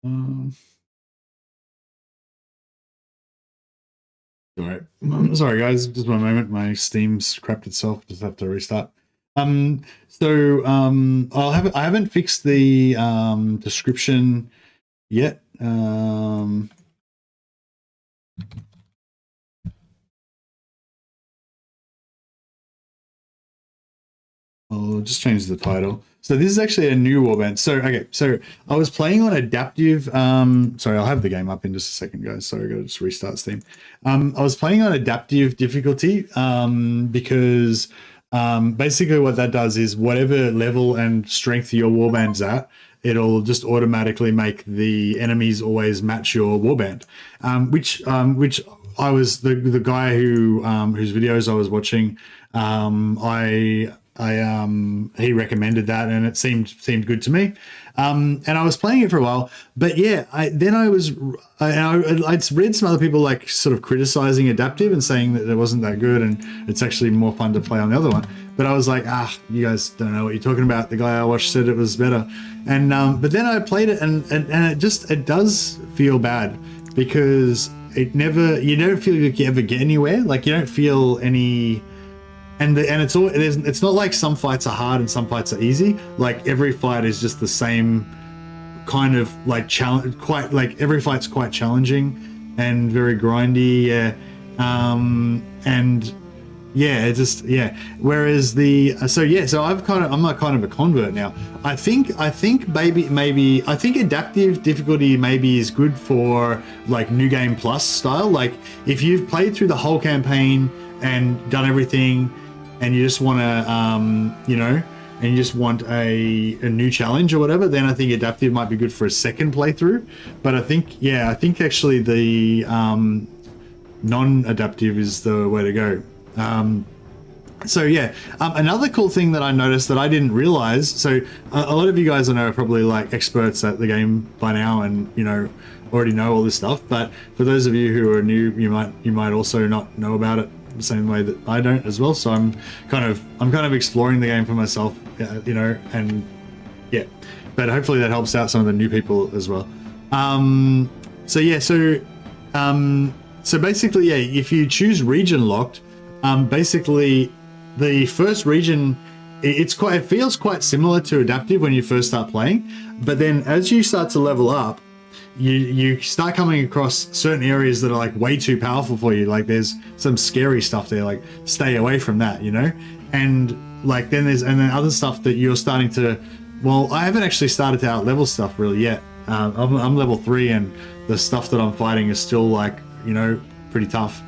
Um, all right. Sorry, guys. Just one moment. My Steam's crapped itself. Just have to restart. I haven't fixed the description yet. I'll just change the title. So this is actually a new warband. So okay, so I was playing on adaptive. Sorry, I'll have the game up in just a second, guys. Sorry, I got to just restart Steam. I was playing on adaptive difficulty because basically what that does is whatever level and strength your warband's at, it'll just automatically make the enemies always match your warband, which I was the guy who whose videos I was watching. He recommended that, and it seemed good to me. And I was playing it for a while, but yeah, I'd read some other people like sort of criticizing adaptive and saying that it wasn't that good, and it's actually more fun to play on the other one. But I was like, you guys don't know what you're talking about. The guy I watched said it was better, and but then I played it, and it does feel bad because you never feel like you ever get anywhere. Like you don't feel any. And it's not like some fights are hard and some fights are easy. Like every fight is just the same kind of like challenge. Quite like every fight's quite challenging and very grindy. Yeah, and yeah, it just yeah. Whereas so I'm like kind of a convert now. I think maybe adaptive difficulty maybe is good for like New Game Plus style. Like if you've played through the whole campaign and done everything, and you just want to, and you just want a new challenge or whatever, then I think adaptive might be good for a second playthrough. But I think actually the non-adaptive is the way to go. Another cool thing that I noticed that I didn't realize. So a lot of you guys I know are probably like experts at the game by now, and already know all this stuff. But for those of you who are new, you might also not know about it the same way that I don't as well. So I'm kind of exploring the game for myself, and yeah. But hopefully that helps out some of the new people as well. So basically, yeah, if you choose region locked, basically the first region, it feels quite similar to adaptive when you first start playing, but then as you start to level up, you start coming across certain areas that are like way too powerful for you. Like there's some scary stuff there, like stay away from that, and like then other stuff that you're starting to, well, I haven't actually started to out level stuff really yet. I'm level 3, and the stuff that I'm fighting is still like pretty tough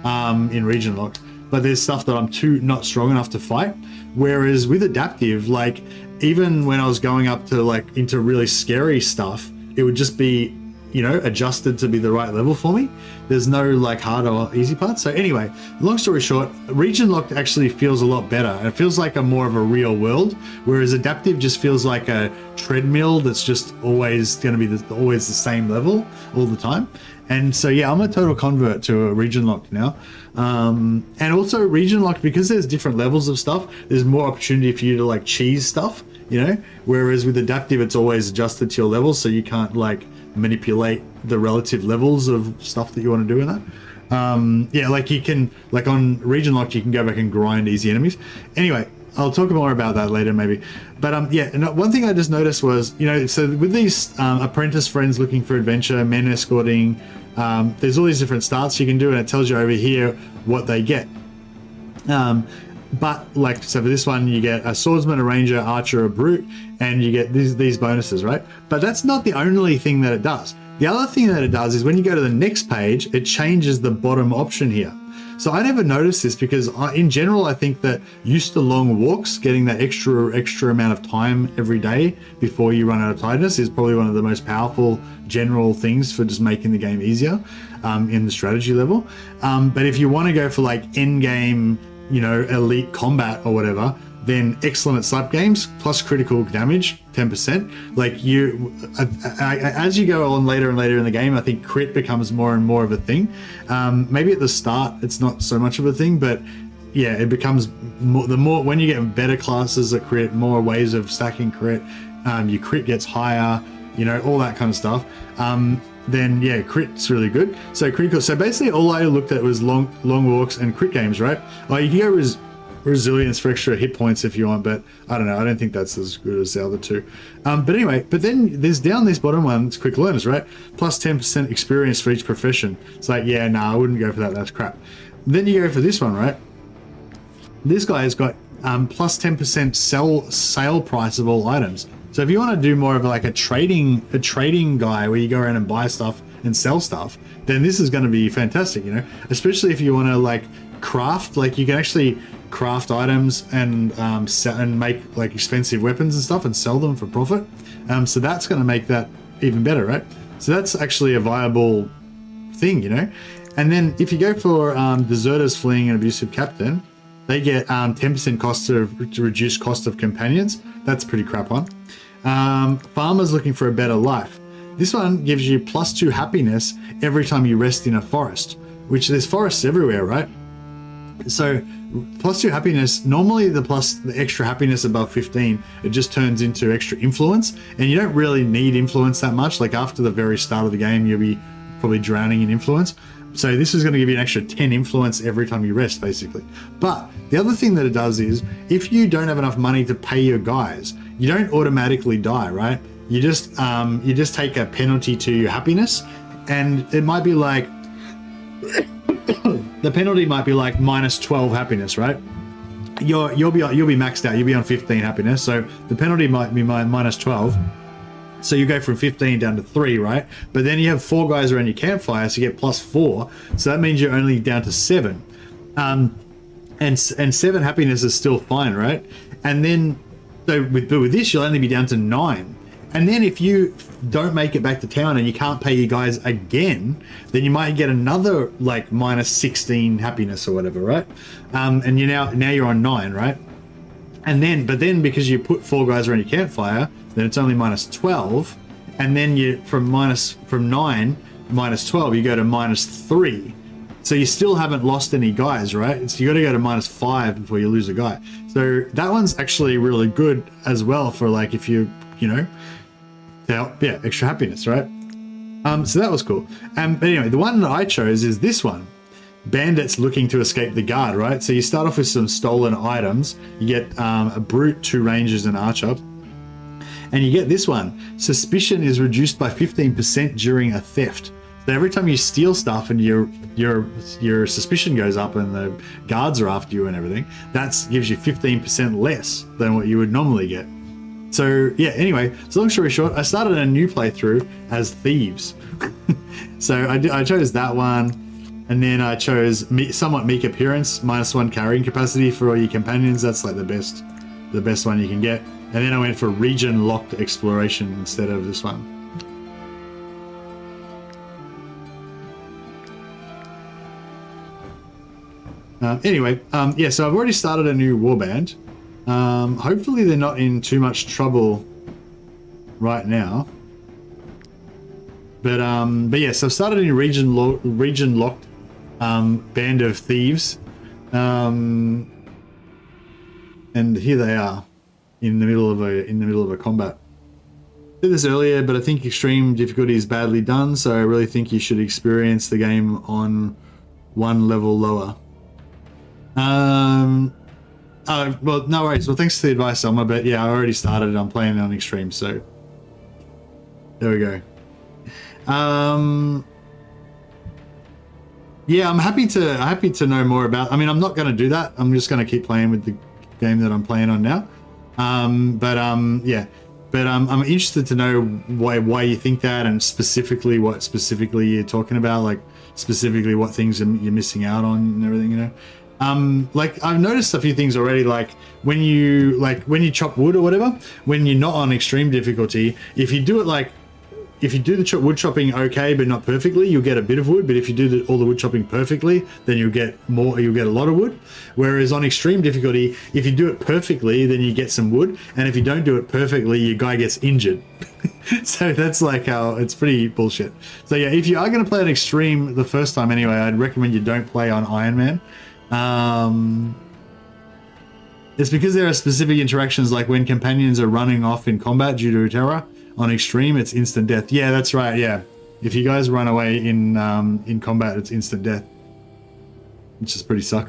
in region locked, but there's stuff that I'm not strong enough to fight. Whereas with adaptive, like even when I was going up to like into really scary stuff, it would just be adjusted to be the right level for me. There's no like hard or easy parts. So anyway, long story short, region locked actually feels a lot better. It feels like more of a real world, whereas adaptive just feels like a treadmill that's just always going to be always the same level all the time. And so yeah, I'm a total convert to a region locked now. And also region locked, because there's different levels of stuff, there's more opportunity for you to like cheese stuff, whereas with adaptive it's always adjusted to your levels, so you can't like manipulate the relative levels of stuff that you want to do in that. Like you can, like on region locked, you can go back and grind easy enemies. Anyway, I'll talk more about that later maybe. But and one thing I just noticed was, so with these apprentice friends looking for adventure, men escorting, there's all these different starts you can do, and it tells you over here what they get. But like, so for this one, you get a swordsman, a ranger, archer, a brute, and you get these bonuses, right? But that's not the only thing that it does. The other thing that it does is when you go to the next page, it changes the bottom option here. So I never noticed this because in general, I think that used to long walks, getting that extra amount of time every day before you run out of tiredness is probably one of the most powerful general things for just making the game easier in the strategy level. But if you want to go for like end game, elite combat or whatever, then excellent at slap games plus critical damage 10%. Like as you go on later and later in the game, I think crit becomes more and more of a thing. Maybe at the start it's not so much of a thing, but yeah, it becomes more when you get better classes that crit, more ways of stacking crit, your crit gets higher. you know, all that kind of stuff. Then yeah, crit's really good. So critical. So basically, all I looked at was long walks and crit games, right? Oh, you can go resilience for extra hit points if you want, but I don't know. I don't think that's as good as the other two. But anyway, but then there's down this bottom one. It's quick learners, right? Plus 10% experience for each profession. It's like, yeah, no, I wouldn't go for that. That's crap. Then you go for this one, right? This guy has got plus 10% sale price of all items. So if you want to do more of like a trading guy where you go around and buy stuff and sell stuff, then this is going to be fantastic, you know, especially if you want to like craft, like you can actually craft items and sell and make like expensive weapons and stuff and sell them for profit. So that's going to make that even better, right? So that's actually a viable thing, you know. And then if you go for deserters fleeing an abusive captain, they get 10% cost to reduce cost of companions. That's a pretty crap one. Farmers looking for a better life. This one gives you +2 happiness every time you rest in a forest, which there's forests everywhere, right? So +2 happiness, normally the extra happiness above 15, it just turns into extra influence, and you don't really need influence that much. Like after the very start of the game, you'll be probably drowning in influence. So this is going to give you an extra 10 influence every time you rest, basically. But the other thing that it does is, if you don't have enough money to pay your guys, you don't automatically die, right? You just take a penalty to your happiness, and it might be like the penalty might be like -12 happiness, right? You'll be maxed out. You'll be on 15 happiness, so the penalty might be -12. So you go from 15 down to 3, right? But then you have 4 guys around your campfire, so you get +4. So that means you're only down to 7. And 7 happiness is still fine, right? And then, so with this, you'll only be down to 9. And then if you don't make it back to town and you can't pay your guys again, then you might get another like -16 happiness or whatever, right? And now you're on 9, right? But then because you put 4 guys around your campfire, then it's only -12, and then you from 9 -12 you go to -3, so you still haven't lost any guys, right? So you got to go to -5 before you lose a guy. So that one's actually really good as well for like if you know, to help, yeah, extra happiness, right? So that was cool. But anyway, the one that I chose is this one. Bandits looking to escape the guard, right? So you start off with some stolen items. You get a brute, 2 rangers, and archer. And you get this one. Suspicion is reduced by 15% during a theft. So every time you steal stuff and your suspicion goes up and the guards are after you and everything, that gives you 15% less than what you would normally get. So yeah, anyway, so long story short, I started a new playthrough as Thieves. So I chose that one. And then I chose somewhat meek appearance, -1 carrying capacity for all your companions. That's like the best one you can get. And then I went for region locked exploration instead of this one. Anyway, yeah, so I've already started a new warband. Hopefully they're not in too much trouble right now. But yeah, so I've started a new region locked band of thieves, and here they are in the middle of a combat. I did this earlier, but I think extreme difficulty is badly done, so I really think you should experience the game on 1 level lower. Well, no worries. Well, thanks for the advice, Selma, but yeah, I already started it. I'm playing on extreme, so there we go. Yeah, I'm happy to know more about. I mean, I'm not going to do that. I'm just going to keep playing with the game that I'm playing on now. Yeah, but I'm interested to know why you think that, and specifically what you're talking about, like specifically what things you're missing out on and everything, you know. Like I've noticed a few things already, like when you chop wood or whatever, when you're not on extreme difficulty, if you do the wood chopping okay but not perfectly, you'll get a bit of wood. But if you do all the wood chopping perfectly, then you'll get a lot of wood. Whereas on extreme difficulty, if you do it perfectly, then you get some wood, and if you don't do it perfectly, your guy gets injured. So that's like how it's pretty bullshit. So yeah, if you are going to play on extreme the first time anyway, I'd recommend you don't play on Iron Man. It's because there are specific interactions, like when companions are running off in combat due to terror, On extreme, it's instant death. Yeah, that's right. Yeah, if you guys run away in combat, it's instant death, which is pretty suck.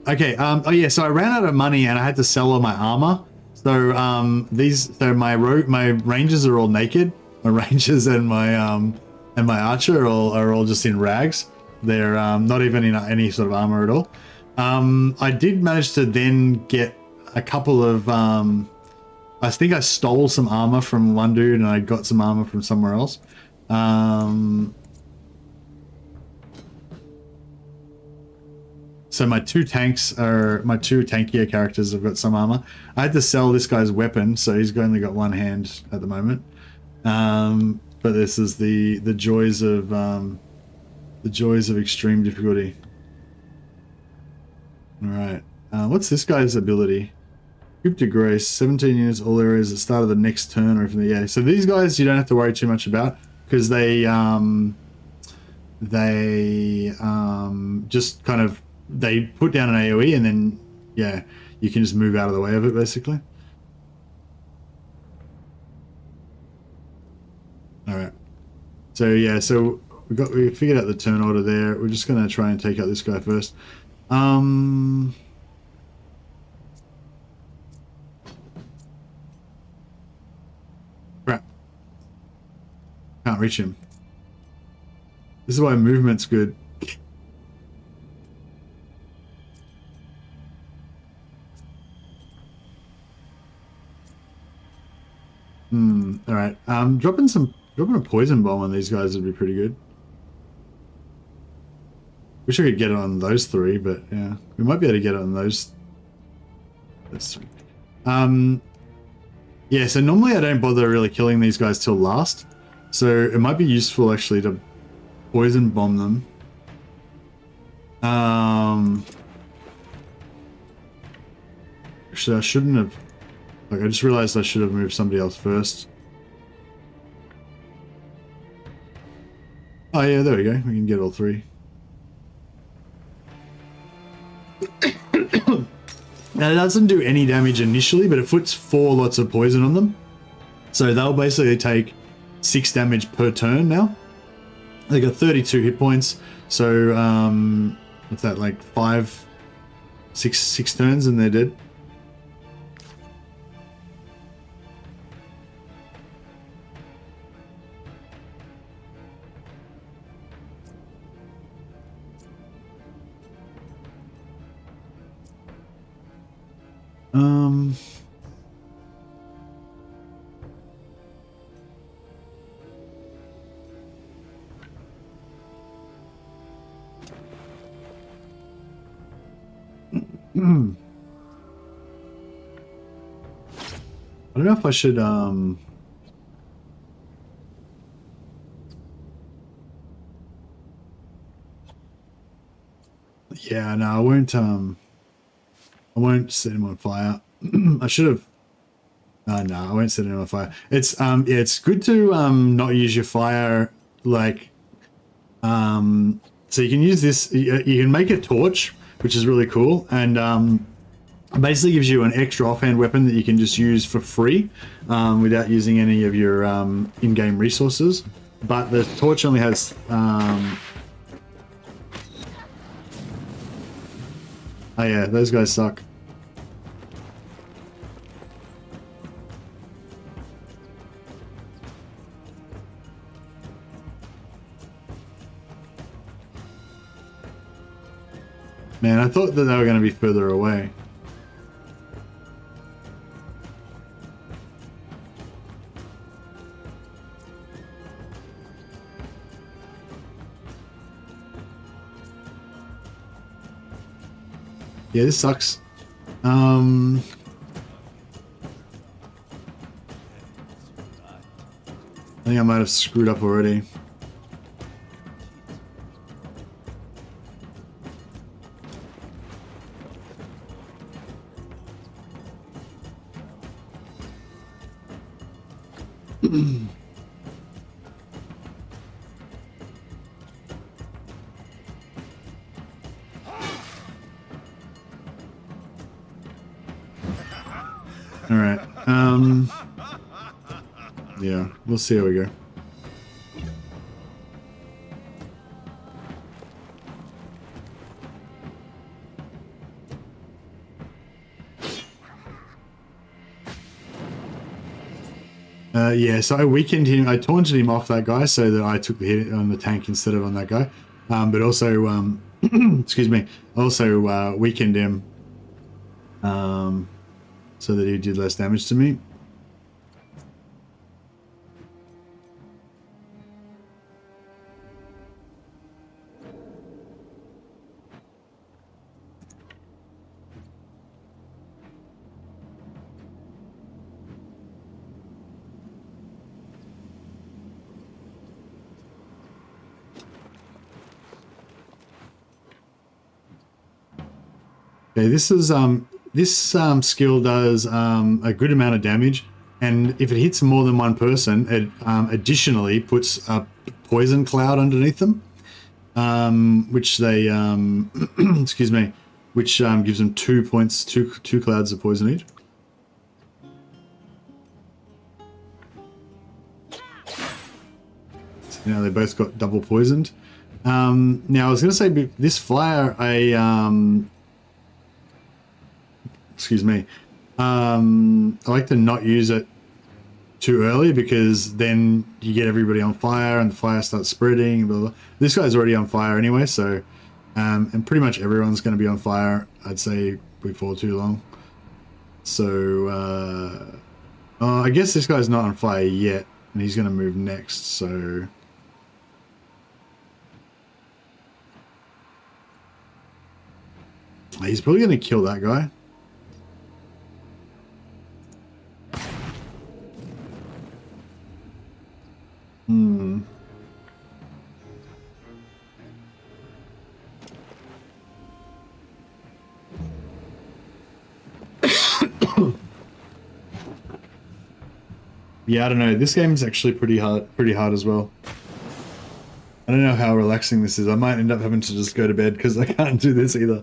Okay. Oh yeah. So I ran out of money and I had to sell all my armor. So my rangers are all naked. My rangers and my archer are all just in rags. They're not even in any sort of armor at all. I did manage to then get a couple of I think I stole some armor from one dude and I got some armor from somewhere else. So my two tankier characters have got some armor. I had to sell this guy's weapon, so he's only got one hand at the moment. But this is the joys of extreme difficulty. All right, what's this guy's ability? Coup de Grace, 17 units, all areas at the start of the next turn or from the yeah. So these guys you don't have to worry too much about because they just kind of they put down an AoE and then yeah, you can just move out of the way of it basically. All right. So yeah, so we figured out the turn order there. We're just gonna try and take out this guy first. Crap. Can't reach him. This is why movement's good. All right. Dropping a poison bomb on these guys would be pretty good. Wish I could get it on those three, but yeah, we might be able to get it on those. That's three. Yeah. So normally I don't bother really killing these guys till last, so it might be useful actually to poison bomb them. Actually, I shouldn't have. Like, I just realized I should have moved somebody else first. Oh yeah, there we go. We can get all three. Now it doesn't do any damage initially, but it puts 4 lots of poison on them. So they'll basically take 6 damage per turn now. They got 32 hit points. So what's that, like 6 turns and they're dead. I don't know if I should yeah, no, I won't set him on fire. I should have no, I won't set him on fire. It's yeah, it's good to not use your fire like so you can use this, you can make a torch, which is really cool, and basically gives you an extra offhand weapon that you can just use for free without using any of your in-game resources. But the torch only has oh yeah, those guys suck. Man, I thought that they were going to be further away. Yeah, this sucks. I think I might have screwed up already. All right. Yeah, we'll see how we go. Yeah, so I weakened him. I taunted him off that guy so that I took the hit on the tank instead of on that guy. But also, excuse me, also weakened him so that he did less damage to me. Okay, this is skill does a good amount of damage, and if it hits more than one person, it additionally puts a poison cloud underneath them, which they excuse me, which gives them 2 points, two clouds of poison each. So now they both got double poisoned. Now I was going to say this fire excuse me. I like to not use it too early because then you get everybody on fire and the fire starts spreading. Blah, blah. This guy's already on fire anyway, so and pretty much everyone's going to be on fire, I'd say, before too long. So I guess this guy's not on fire yet, and he's going to move next. So he's probably going to kill that guy. Yeah, I don't know. This game is actually pretty hard as well. I don't know how relaxing this is. I might end up having to just go to bed because I can't do this either.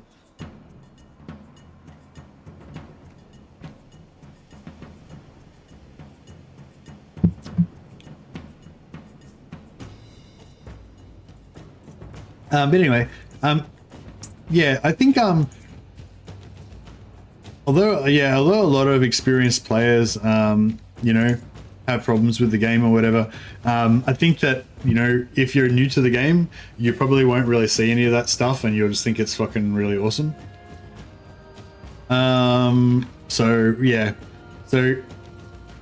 But anyway, yeah, I think although a lot of experienced players, you know, have problems with the game or whatever, I think that, you know, if you're new to the game, you probably won't really see any of that stuff, and you'll just think it's fucking really awesome. So yeah,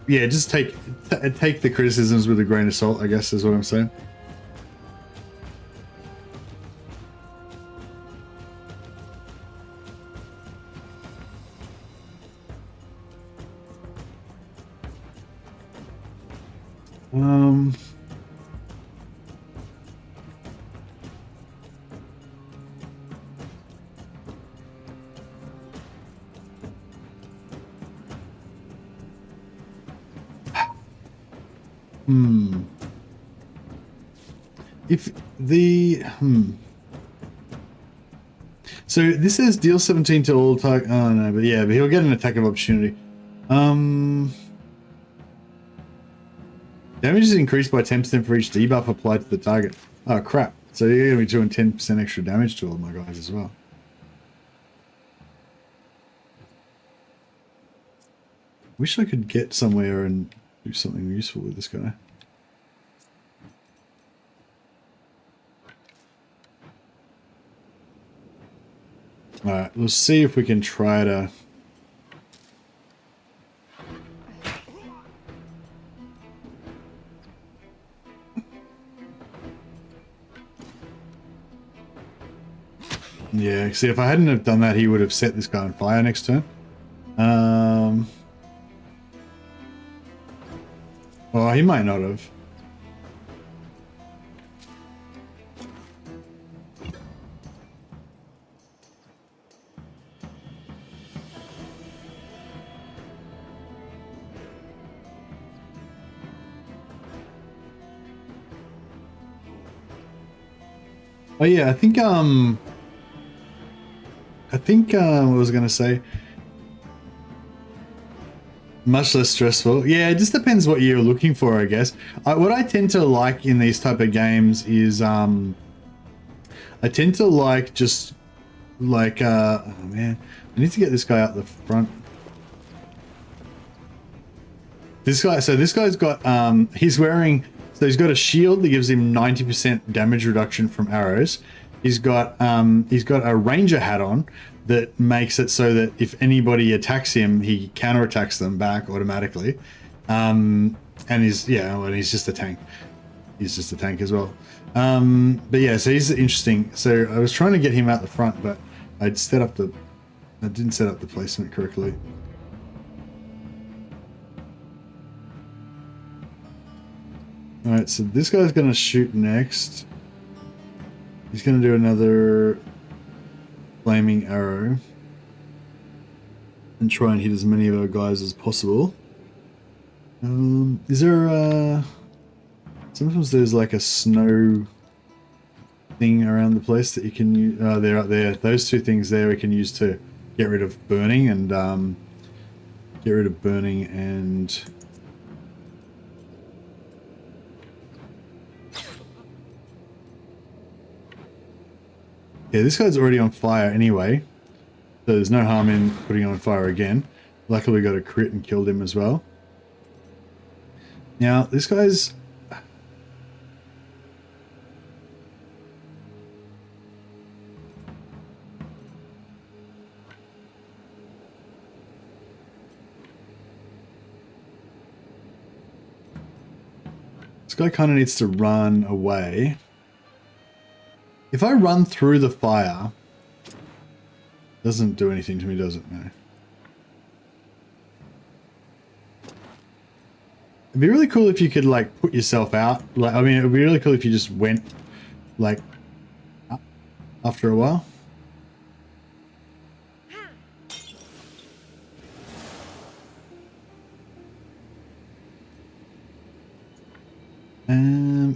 just take the criticisms with a grain of salt, I guess, is what I'm saying. If the so this says deal 17 to all target. Oh no, but yeah, but he'll get an attack of opportunity. Damage is increased by 10% for each debuff applied to the target. Oh crap! So you're gonna be doing 10% extra damage to all my guys as well. Wish I could get somewhere and do something useful with this guy. Alright, let's see if we can try to... Yeah, see, if I hadn't have done that, he would have set this guy on fire next turn. Well, he might not have. Oh yeah, I think what was I gonna say? Much less stressful. Yeah, it just depends what you're looking for, I guess. What I tend to like in these type of games is I tend to like just like oh man, I need to get this guy out the front. This guy, so this guy's got he's wearing, so he's got a shield that gives him 90% damage reduction from arrows. He's got a ranger hat on that makes it so that if anybody attacks him, he counterattacks them back automatically. And he's just a tank. He's just a tank as well. But yeah, so he's interesting. So I was trying to get him out the front, but I didn't set up the placement correctly. All right, so this guy's gonna shoot next. He's gonna do another flaming arrow and try and hit as many of our guys as possible. Is there sometimes there's like a snow thing around the place that you can use. They're up there. Those two things there we can use to get rid of burning and yeah, this guy's already on fire anyway, so there's no harm in putting him on fire again. Luckily we got a crit and killed him as well. Now this guy's guy kind of needs to run away. If I run through the fire, doesn't do anything to me, does it? No. It'd be really cool if you could like put yourself out. Like, I mean, it would be really cool if you just went like up after a while.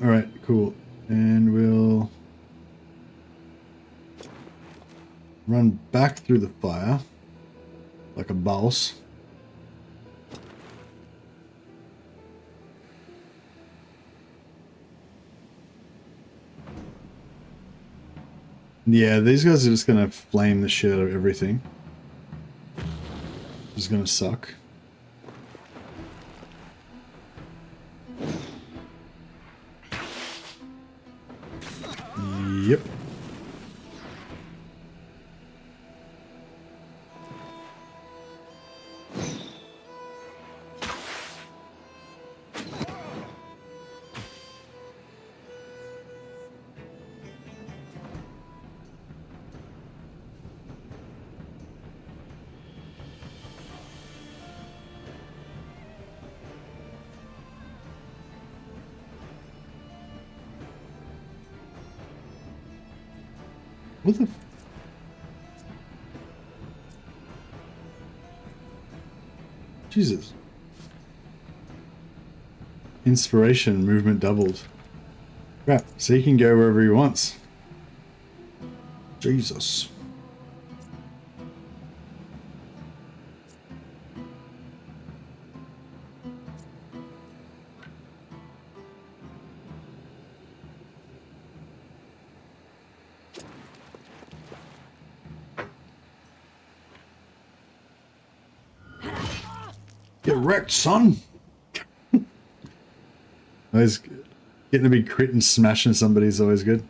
All right, cool. And we'll run back through the fire like a boss. Yeah, these guys are just gonna flame the shit out of everything. It's gonna suck. Yep. What the? Jesus. Inspiration, movement doubled. Crap, so he can go wherever he wants. Jesus. Get wrecked, son. Always getting a big crit and smashing somebody is always good.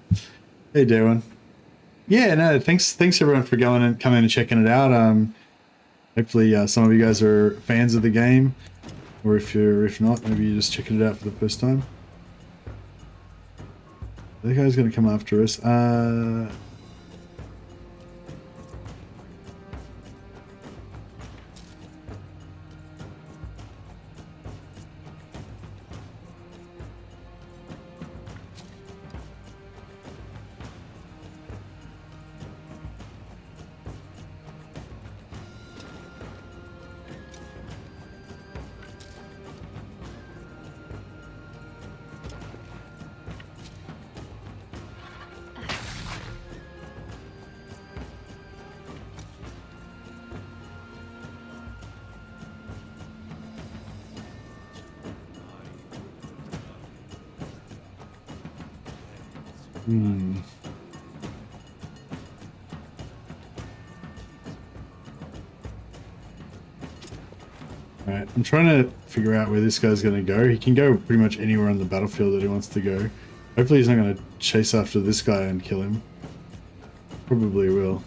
Hey, Darwin. Yeah, no, thanks everyone for coming and checking it out. Hopefully some of you guys are fans of the game, or if not, maybe you're just checking it out for the first time. That guy's gonna come after us. Hmm. Alright, I'm trying to figure out where this guy's going to go. He can go pretty much anywhere on the battlefield that he wants to go. Hopefully he's not going to chase after this guy and kill him. Probably will.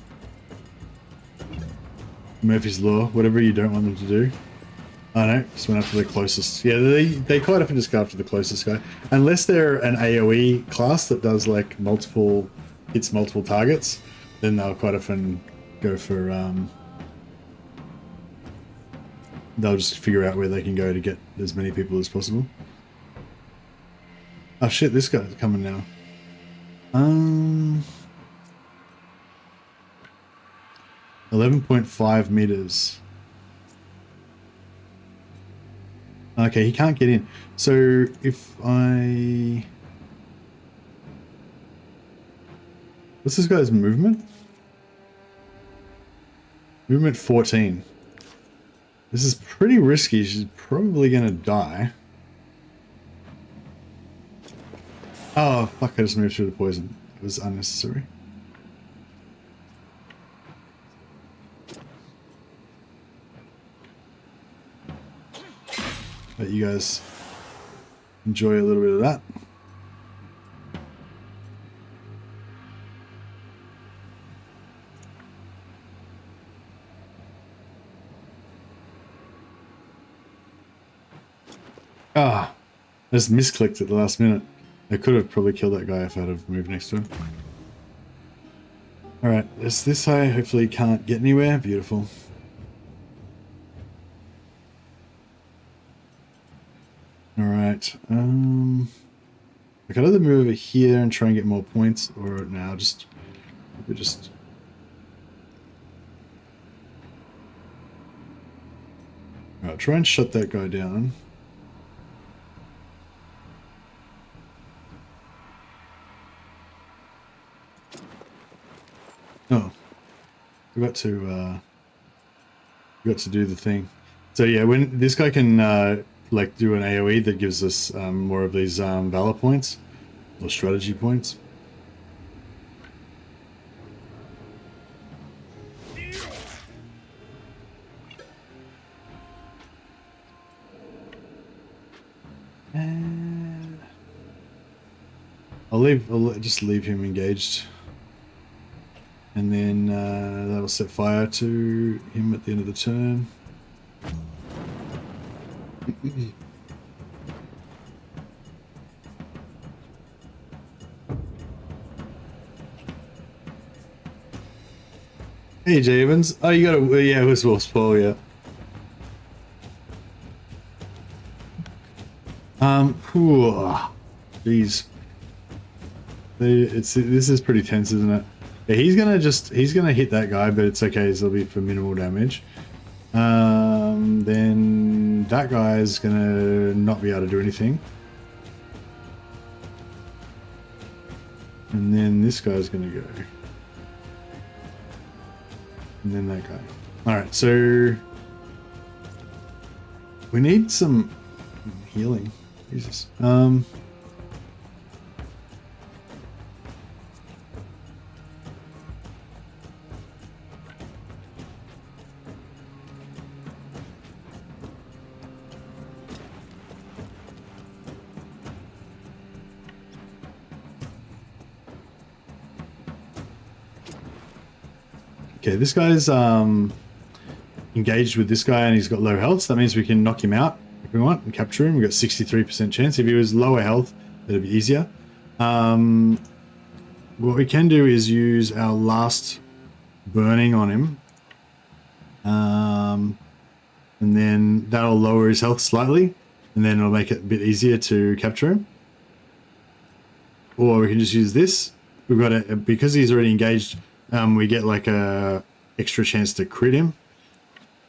Murphy's Law, whatever you don't want them to do. Oh no, just went after the closest. Yeah, they quite often just go after the closest guy. Unless they're an AoE class that does like hits multiple targets, then they'll quite often go for they'll just figure out where they can go to get as many people as possible. Oh shit, this guy's coming now. 11.5 meters. Okay, he can't get in. So if I... What's this guy's movement? Movement 14. This is pretty risky. She's probably going to die. Oh, fuck, I just moved through the poison. It was unnecessary. Let you guys enjoy a little bit of that. Ah, I just misclicked at the last minute. I could have probably killed that guy if I'd have moved next to him. Alright, it's this high. Hopefully he can't get anywhere. Beautiful. Alright, I could either move over here and try and get more points, or now we just... Alright, try and shut that guy down. Oh, forgot to do the thing. So yeah, when this guy can like do an AoE that gives us more of these valor points or strategy points. And I'll just leave him engaged. And then that'll set fire to him at the end of the turn. Hey, Javens. Oh, you got a... Yeah, it was Wolf Spoil, yeah. Jeez. This is pretty tense, isn't it? Yeah, he's gonna hit that guy, but it's okay, it'll be for minimal damage. Then that guy is gonna not be able to do anything. And then this guy's gonna go. And then that guy. Alright, so we need some healing. Jesus. Okay, this guy's engaged with this guy and he's got low health, so that means we can knock him out if we want and capture him. We've got 63% chance. If he was lower health, it'd be easier. What we can do is use our last burning on him. And then that'll lower his health slightly, and then it'll make it a bit easier to capture him. Or we can just use this. We've got it because he's already engaged. We get like a extra chance to crit him.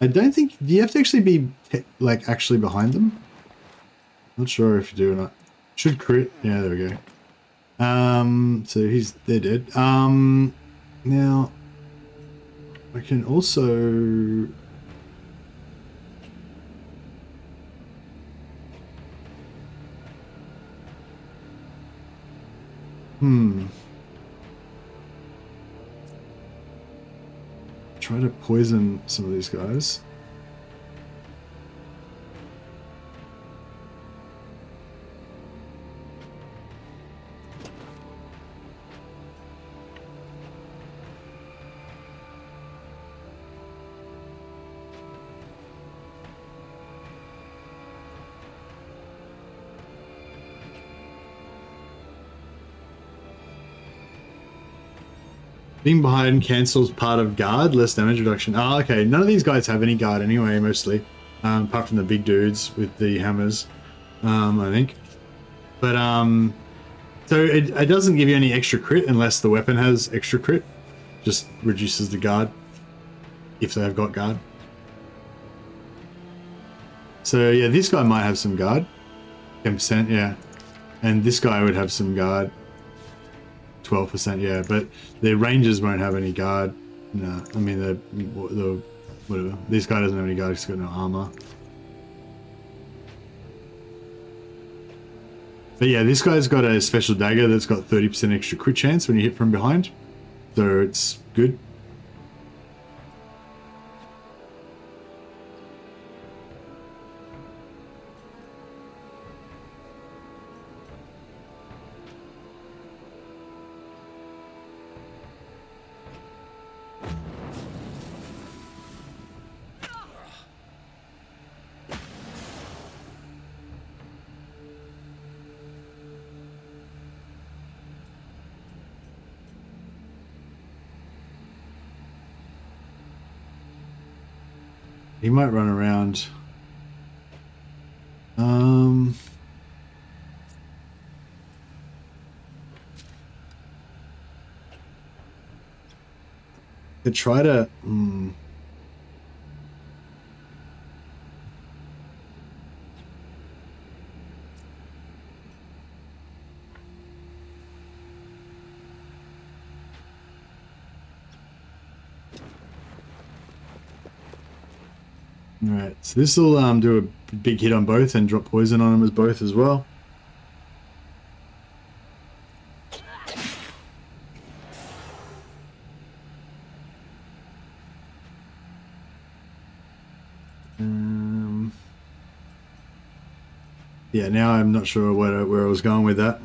I don't think... Do you have to actually be like actually behind them? Not sure if you do or not. Should crit. Yeah, there we go. So they're dead. Now I can also... Try to poison some of these guys. Being behind cancels part of guard, less damage reduction. Oh, okay. None of these guys have any guard anyway, mostly. Apart from the big dudes with the hammers, I think. But, so it doesn't give you any extra crit unless the weapon has extra crit. Just reduces the guard, if they have got guard. So, yeah, this guy might have some guard. 10%, yeah. And this guy would have some guard. 12%, yeah, but their rangers won't have any guard. No, I mean the whatever. This guy doesn't have any guard. He's got no armor. But yeah, this guy's got a special dagger that's got 30% extra crit chance when you hit from behind, so it's good. He might run around. Could try to. Alright, so this will do a big hit on both and drop poison on them as both as well. Yeah, now I'm not sure where I was going with that.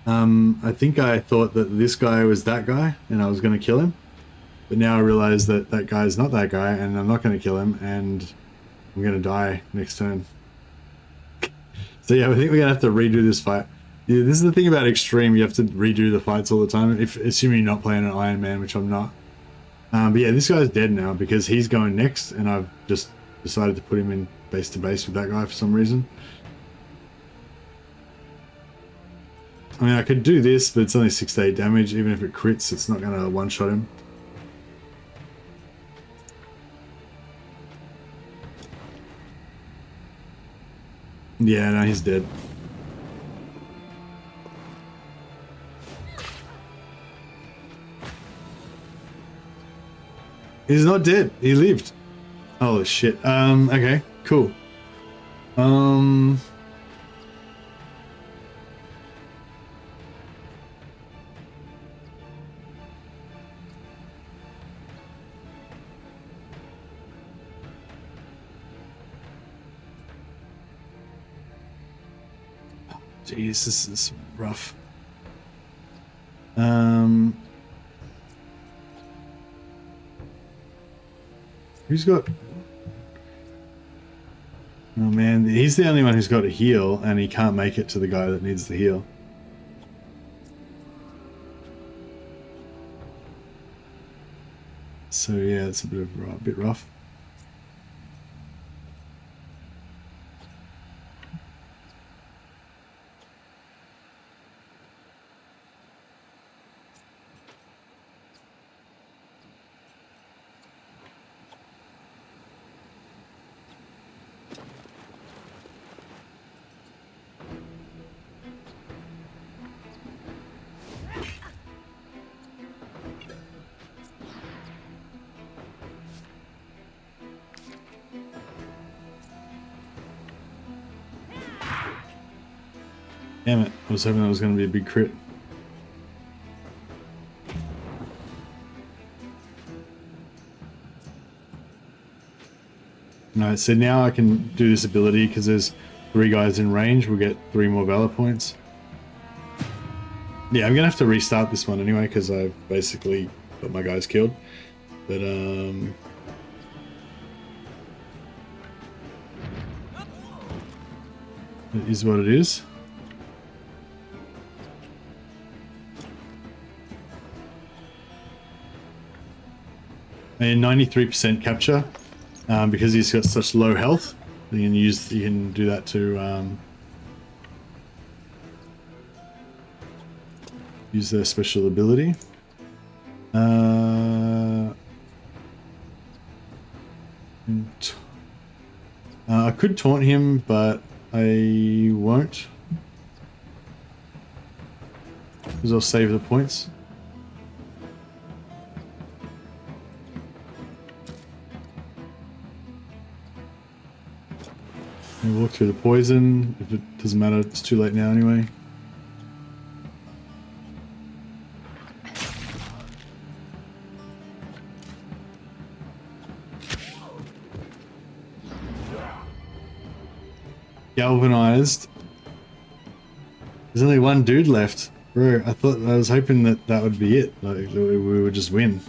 I think I thought that this guy was that guy and I was going to kill him. But now I realize that that guy's not that guy, and I'm not going to kill him, and I'm going to die next turn. So yeah, I think we're going to have to redo this fight. Yeah, this is the thing about Extreme, you have to redo the fights all the time, assuming you're not playing an Iron Man, which I'm not. But yeah, this guy's dead now because he's going next, and I've just decided to put him in base to base with that guy for some reason. I mean, I could do this, but it's only 6 to 8 damage. Even if it crits, it's not going to one-shot him. Yeah, no, he's dead. He's not dead. He lived. Oh shit. Okay, cool. Jeez, this is rough. Who's got... Oh man, he's the only one who's got a heal, and he can't make it to the guy that needs the heal. So yeah, it's a bit rough. Damn it, I was hoping that was going to be a big crit. No, so now I can do this ability because there's 3 guys in range. We'll get 3 more valor points. Yeah, I'm gonna have to restart this one anyway because I basically got my guys killed. But it is what it is. And 93% capture because he's got such low health. You can do that to use their special ability. I could taunt him, but I won't because I'll save the points. We'll walk through the poison. If it doesn't matter, it's too late now anyway. Galvanized. There's only 1 dude left. Bro, I was hoping that would be it. Like we would just win.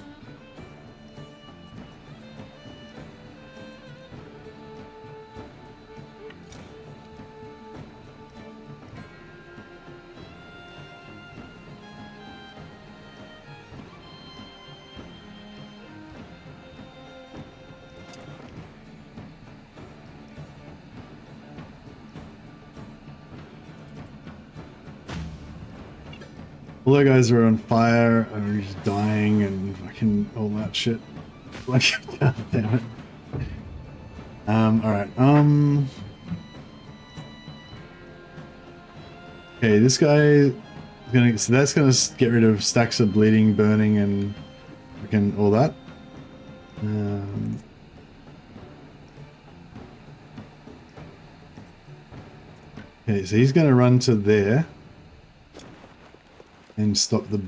All the guys are on fire and just dying and fucking all that shit. Like, god damn it. Alright, okay, this guy is gonna, so that's gonna get rid of stacks of bleeding, burning, and fucking all that. Okay, so he's gonna run to there. And stop the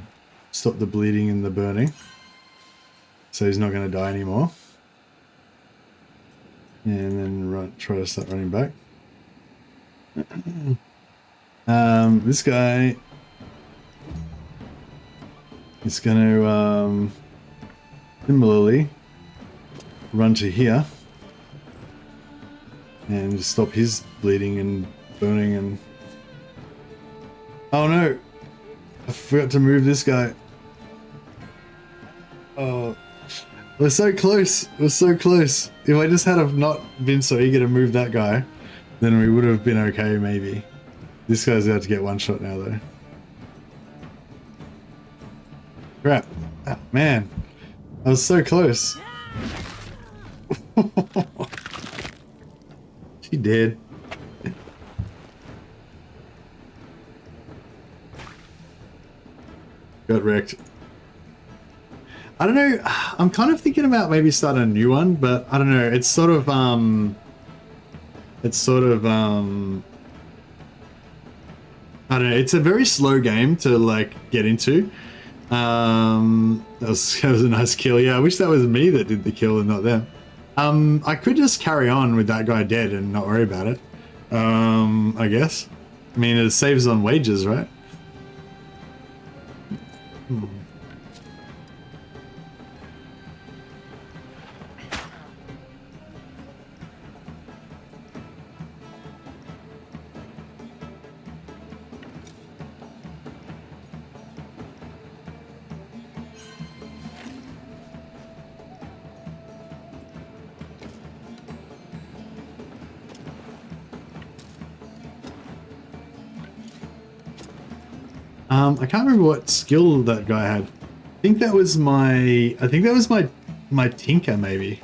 bleeding and the burning, so he's not going to die anymore. And then try to start running back. This guy is going to similarly run to here and just stop his bleeding and burning and. Oh no! I forgot to move this guy. Oh, we're so close. We're so close. If I just had have not been so eager to move that guy, then we would have been okay, maybe. This guy's about to get 1 shot now, though. Crap. Oh, man. I was so close. She did. Got wrecked. I don't know. I'm kind of thinking about maybe starting a new one, but I don't know. It's sort of I don't know. It's a very slow game to like get into. That was a nice kill. Yeah, I wish that was me that did the kill and not them. I could just carry on with that guy dead and not worry about it. I guess. I mean, it saves on wages, right? I can't remember what skill that guy had. I think that was my tinker, maybe.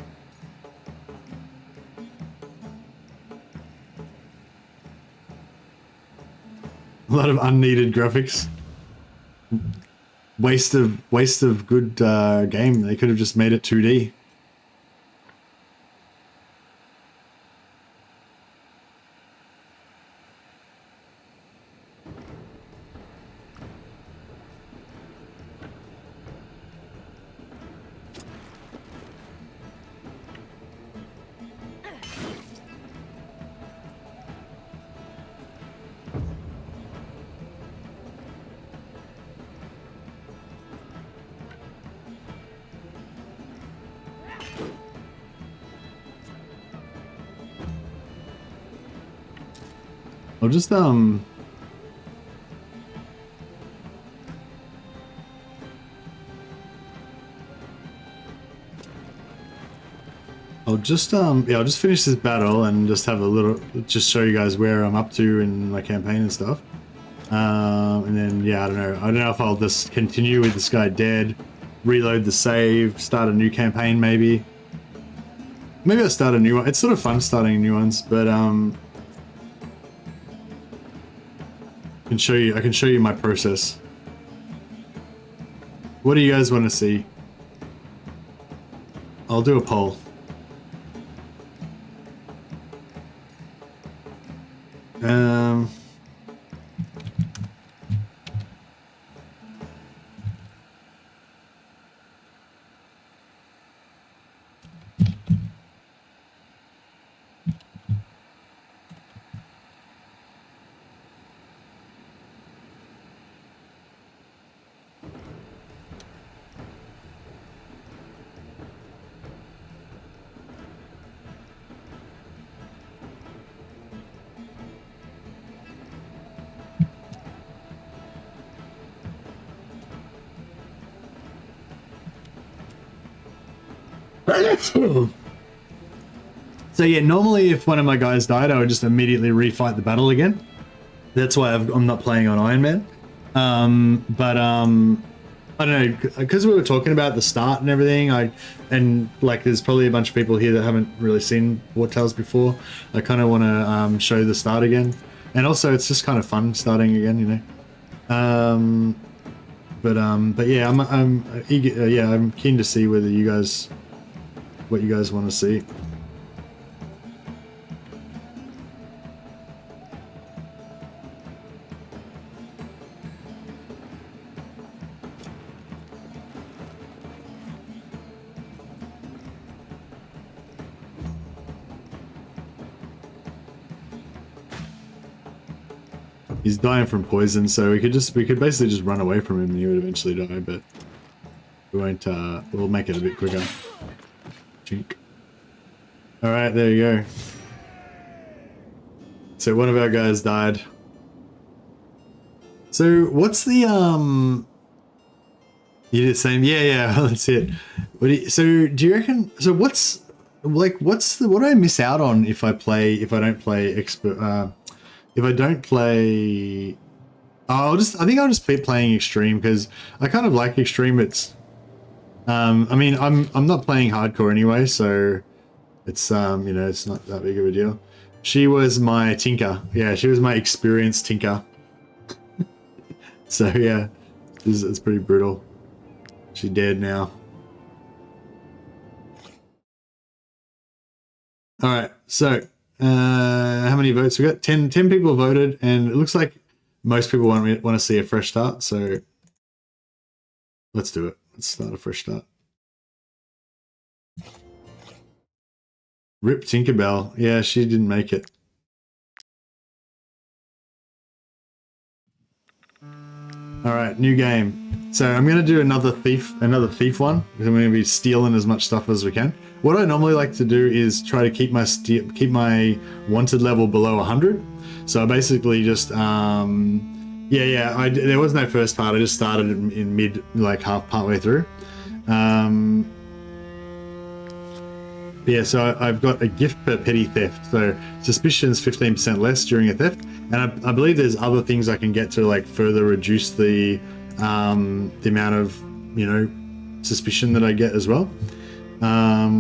A lot of unneeded graphics. Waste of good game. They could have just made it 2D. I'll just yeah, I'll just finish this battle and just have a little, just show you guys where I'm up to in my campaign and stuff. And then, yeah, I don't know if I'll just continue with this guy dead, reload the save, start a new campaign maybe. Maybe I'll start a new one. It's sort of fun starting new ones, but I can show you my process. What do you guys want to see? I'll do a poll. So yeah, normally if one of my guys died, I would just immediately refight the battle again. That's why I'm not playing on Iron Man. I don't know, because we were talking about the start and everything, and like there's probably a bunch of people here that haven't really seen War Tales before. I kind of want to show the start again, and also it's just kind of fun starting again, you know. But yeah, I'm eager, yeah, I'm keen to see whether you guys, what you guys want to see. He's dying from poison, so we could basically just run away from him and he would eventually die, but we won't, we'll make it a bit quicker. Chink. Alright, there you go. So one of our guys died. So what's the, you did the same? Yeah, that's it. So do you reckon, so what's what do I miss out on if I don't play expert, if I don't play, I think I'll just keep playing extreme because I kind of like extreme. It's, I mean, I'm not playing hardcore anyway, so it's you know, it's not that big of a deal. She was my tinker. Yeah, she was my experienced tinker. So yeah, it's pretty brutal. She's dead now. All right, so. How many votes we got? 10 people voted, and it looks like most people want to see a fresh start, so let's do it. Let's start a fresh start. Rip Tinkerbell. Yeah, she didn't make it. All right, new game. So I'm going to do another thief one, because I'm going to be stealing as much stuff as we can. What I normally like to do is try to keep my wanted level below 100. So I basically just there was no first part. I just started in mid, like partway through. Yeah, so I've got a gift per petty theft. So suspicion's 15% less during a theft, and I believe there's other things I can get to like further reduce the amount of, you know, suspicion that I get as well.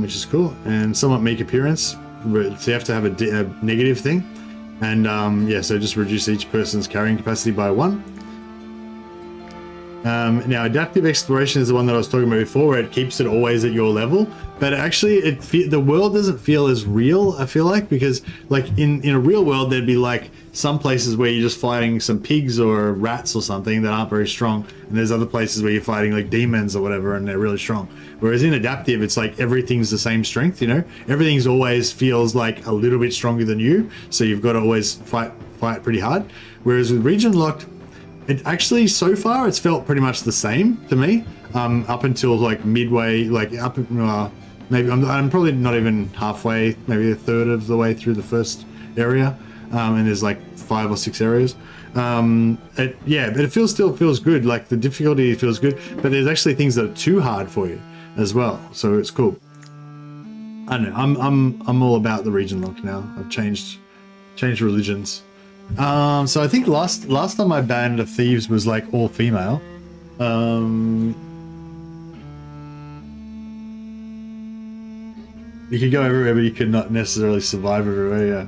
Which is cool, and somewhat meek appearance, so you have to have a negative thing, and yeah, so just reduce each person's carrying capacity by 1. Now adaptive exploration is the one that I was talking about before, where it keeps it always at your level, but actually the world doesn't feel as real, I feel like, because like in a real world there'd be like some places where you're just fighting some pigs or rats or something that aren't very strong, and there's other places where you're fighting like demons or whatever and they're really strong. Whereas in adaptive, it's like everything's the same strength, you know? Everything's always feels like a little bit stronger than you, so you've got to always fight pretty hard. Whereas with region locked, it actually, so far, it's felt pretty much the same to me, up until like midway, like maybe I'm probably not even halfway, maybe a third of the way through the first area. and there's like 5 or 6 areas. But it still feels good. Like the difficulty feels good, but there's actually things that are too hard for you as well. So it's cool. I don't know. I'm all about the region lock now. I've changed religions. So I think last time I banned a Thieves was like all female. You could go everywhere, but you could not necessarily survive everywhere. Yeah.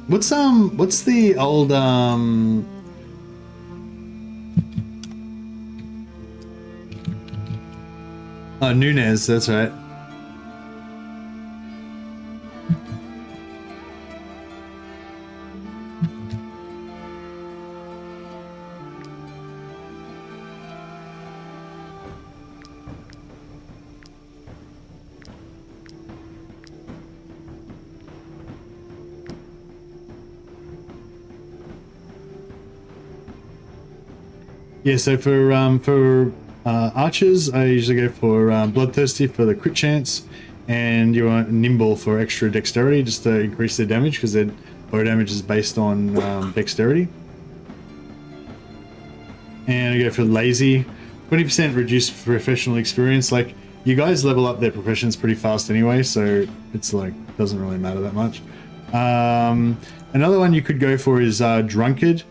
What's the old oh, Nunez, that's right. Yeah, so for archers, I usually go for Bloodthirsty for the crit chance, and you want Nimble for extra dexterity, just to increase their damage, because their bow damage is based on dexterity. And I go for Lazy, 20% reduced professional experience. Like, you guys level up their professions pretty fast anyway, so it's like, doesn't really matter that much. Another one you could go for is Drunkard.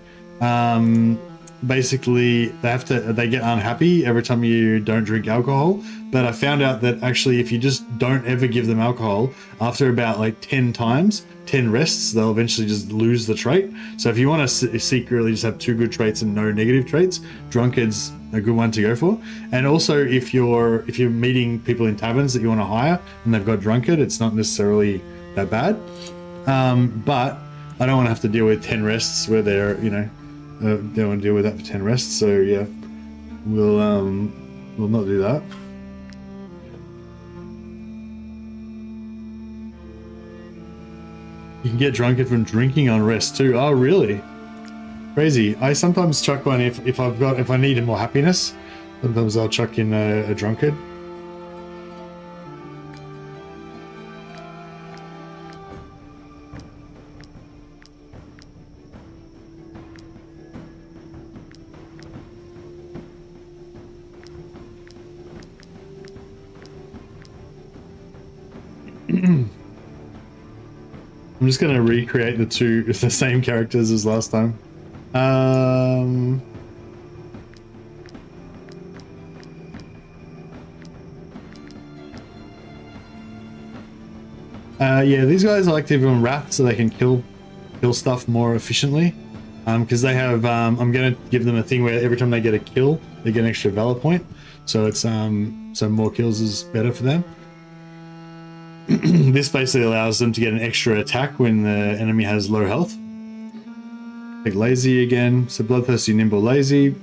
Basically they get unhappy every time you don't drink alcohol, but I found out that actually if you just don't ever give them alcohol, after about like 10 times, 10 rests, they'll eventually just lose the trait. So if you want to secretly just have 2 good traits and no negative traits, Drunkard's a good one to go for. And also if you're meeting people in taverns that you want to hire and they've got Drunkard, it's not necessarily that bad, but I don't want to have to deal with 10 rests where they're, you know, don't want to deal with that for 10 rests, so yeah, we'll not do that. You can get Drunkard from drinking on rest too. Oh, really? Crazy. I sometimes chuck one if I need more happiness. Sometimes I'll chuck in a Drunkard. I'm just gonna recreate the same characters as last time. Yeah, these guys I like to give them wrath so they can kill stuff more efficiently. Because they have, I'm gonna give them a thing where every time they get a kill, they get an extra valor point. So it's so more kills is better for them. This basically allows them to get an extra attack when the enemy has low health. Take Lazy again. So Bloodthirsty, Nimble, Lazy. You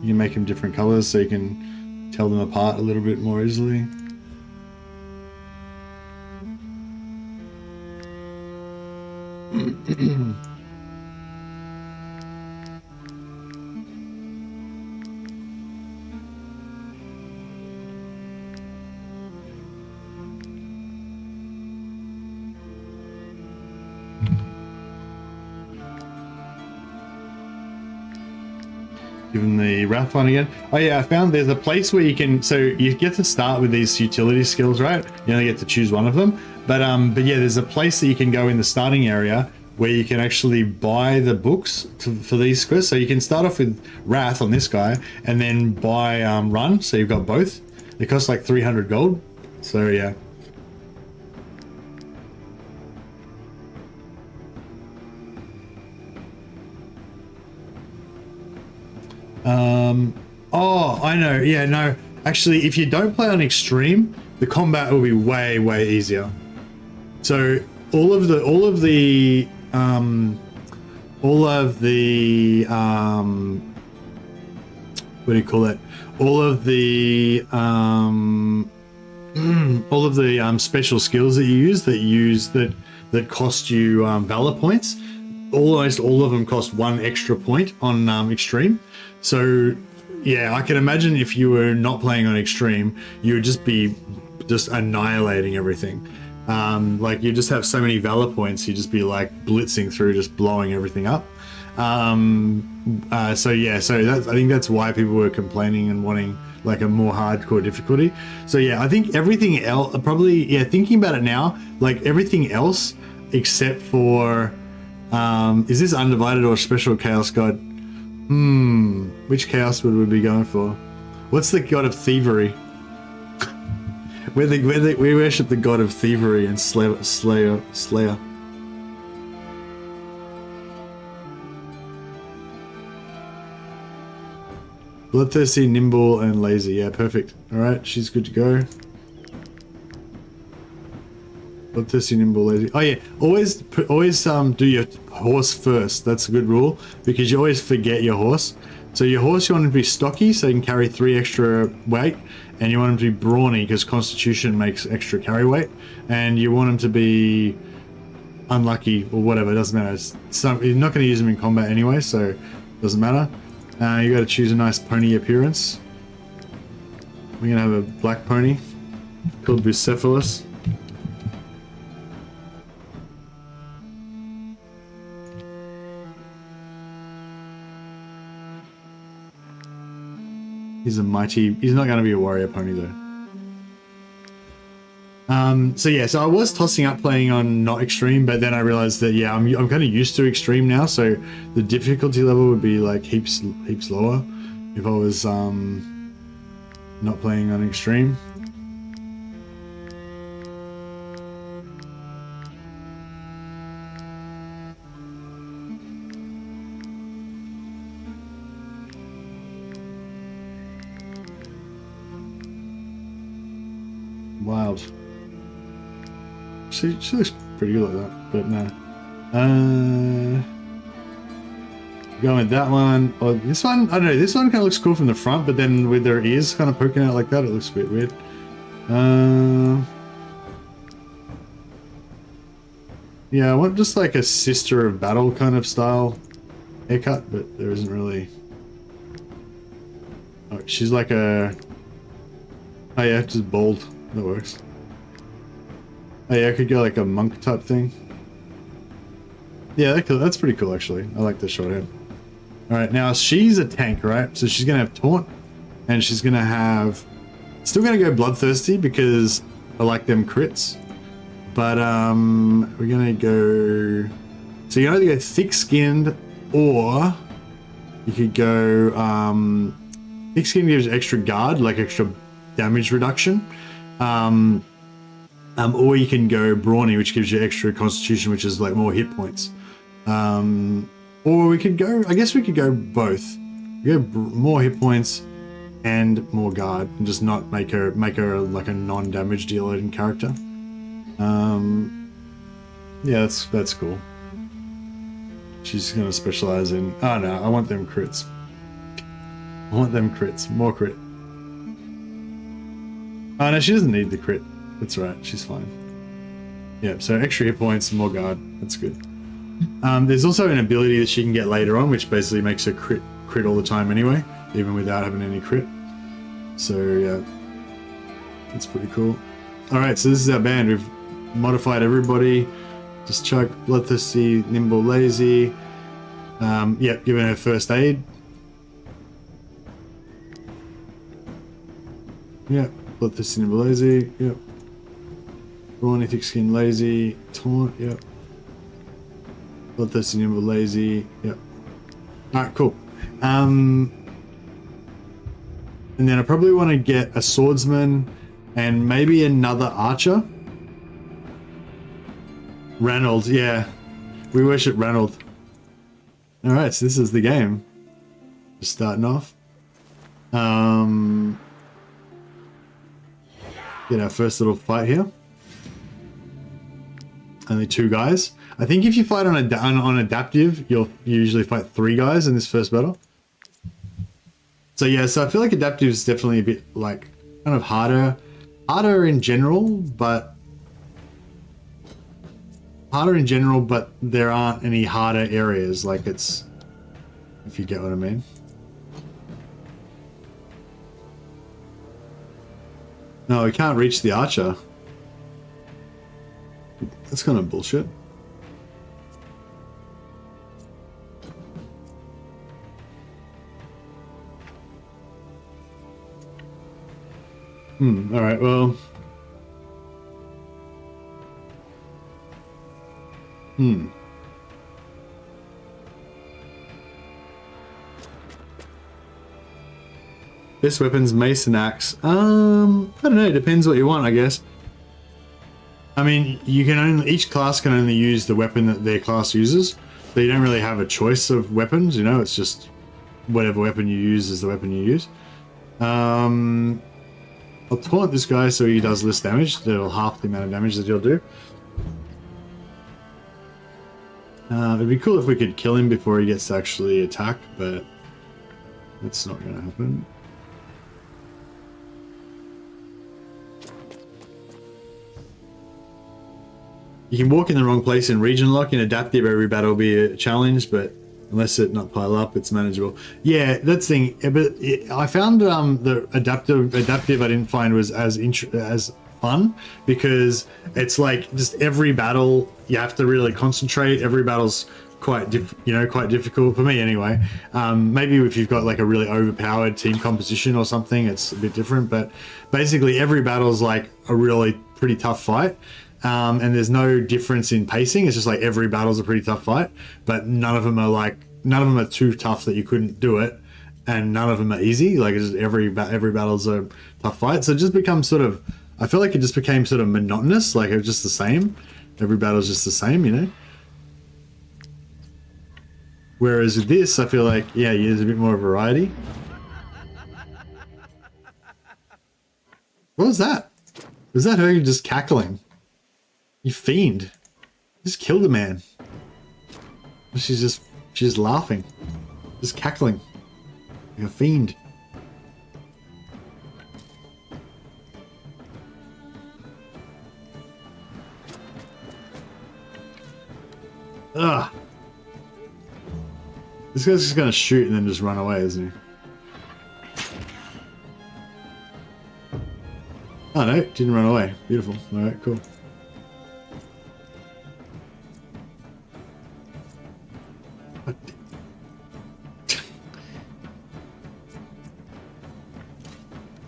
can make them different colors so you can tell them apart a little bit more easily. Give them the Wrath one again. Oh yeah, I found there's a place where you can, so you get to start with these utility skills, right? You only get to choose one of them. But yeah, there's a place that you can go in the starting area where you can actually buy the books for these quests. So you can start off with Wrath on this guy and then buy Run, so you've got both. They cost like 300 gold. So yeah. Oh, I know. Yeah, no. Actually, if you don't play on extreme, the combat will be way, way easier. So all of the what do you call it? All of the special skills that you use that cost you valor points. almost all of them cost 1 extra point on extreme. So yeah, I can imagine if you were not playing on extreme, you would just be annihilating everything. Like you just have so many valor points, you just be like blitzing through, just blowing everything up. So yeah, I think that's why people were complaining and wanting like a more hardcore difficulty. So yeah, I think everything else, probably, yeah, thinking about it now, like everything else except for, is this Undivided or Special Chaos God? Which chaos would we be going for? What's the god of thievery? We worship the god of thievery and slayer. Bloodthirsty, nimble, and lazy. Yeah, perfect. Alright, she's good to go. Bloodthirsty, nimble, lazy. Oh yeah, always do your horse first. That's a good rule, because you always forget your horse. So your horse, you want him to be stocky, so you can carry 3 extra weight, and you want him to be brawny, because constitution makes extra carry weight, and you want him to be unlucky, or whatever, it doesn't matter. You're not going to use him in combat anyway, so it doesn't matter. You got to choose a nice pony appearance. We're going to have a black pony called Bucephalus. He's a mighty... He's not going to be a warrior pony though. So yeah, so I was tossing up playing on not extreme, but then I realized that yeah, I'm kind of used to extreme now, so the difficulty level would be like heaps lower if I was not playing on extreme. Wild. She looks pretty good like that, but no. Going with that one. Or this one, I don't know, this one kind of looks cool from the front, but then with their ears kind of poking out like that, it looks a bit weird. Yeah, I want just like a Sister of Battle kind of style haircut, but there isn't really... Oh, she's like a... Oh yeah, just bald. That works. Oh yeah, I could go like a monk type thing. Yeah, that's pretty cool actually. I like the short hair. Alright, now she's a tank, right? So she's gonna have taunt, and she's gonna have... Still gonna go bloodthirsty because I like them crits. But we're gonna go... So you can either go thick-skinned, or you could go... thick-skinned gives extra guard, like extra damage reduction. Or you can go brawny, which gives you extra constitution, which is like more hit points. Or we could go, I guess we could go both. We go more hit points and more guard, and just not make her like a non-damage dealing character. Yeah, that's cool. She's gonna specialize in... Oh no, I want them crits. I want them crits, more crit. Oh no, she doesn't need the crit. That's right, she's fine. Yeah, so extra hit points and more guard. That's good. There's also an ability that she can get later on, which basically makes her crit all the time anyway, even without having any crit. So yeah, that's pretty cool. Alright, so this is our band. We've modified everybody. Just chuck bloodthirsty, nimble, lazy. Yep, giving her first aid. Yep, bloodthirsty, nimble, lazy. Yep. Brawny, thick skin, lazy, taunt. Yep. Bloodthirsty, nimble, lazy. Yep. Alright, cool. And then I probably want to get a swordsman and maybe another archer. Ranald, yeah. We worship Ranald. Alright, so this is the game. Just starting off. Get our first little fight here. Only 2 guys. I think if you fight on adaptive, you'll usually fight 3 guys in this first battle. So yeah, so I feel like adaptive is definitely a bit like kind of harder in general, but harder in general, but there aren't any harder areas. Like it's, if you get what I mean. No, we can't reach the archer. That's kind of bullshit. All right, well. Best weapons, mace and axe. I don't know, it depends what you want, I guess. I mean, you can only, each class can only use the weapon that their class uses. So you don't really have a choice of weapons, you know, it's just whatever weapon you use is the weapon you use. I'll taunt this guy so he does less damage. That'll half the amount of damage that he'll do. It'd be cool if we could kill him before he gets to actually attack, but that's not going to happen. You can walk in the wrong place in region lock. In adaptive, every battle will be a challenge, but unless it not pile up, it's manageable. Yeah, that's the thing. But I found the adaptive I didn't find was as fun, because it's like just every battle you have to really concentrate. Every battle's quite difficult for me anyway. Maybe if you've got like a really overpowered team composition or something, it's a bit different. But basically, every battle's like a really pretty tough fight. And there's no difference in pacing. It's just like every battle's a pretty tough fight, but none of them are too tough that you couldn't do it, and none of them are easy. Like it's just every battle's a tough fight. So it just becomes sort of, I feel like it just became sort of monotonous. Like it was just the same. Every battle's just the same, you know. Whereas with this, I feel like there's a bit more variety. What was that? Was that her just cackling? You fiend. Just killed a man. She's just laughing. Just cackling. Like a fiend. Ugh. This guy's just gonna shoot and then just run away, isn't he? Oh no, didn't run away. Beautiful. Alright, cool.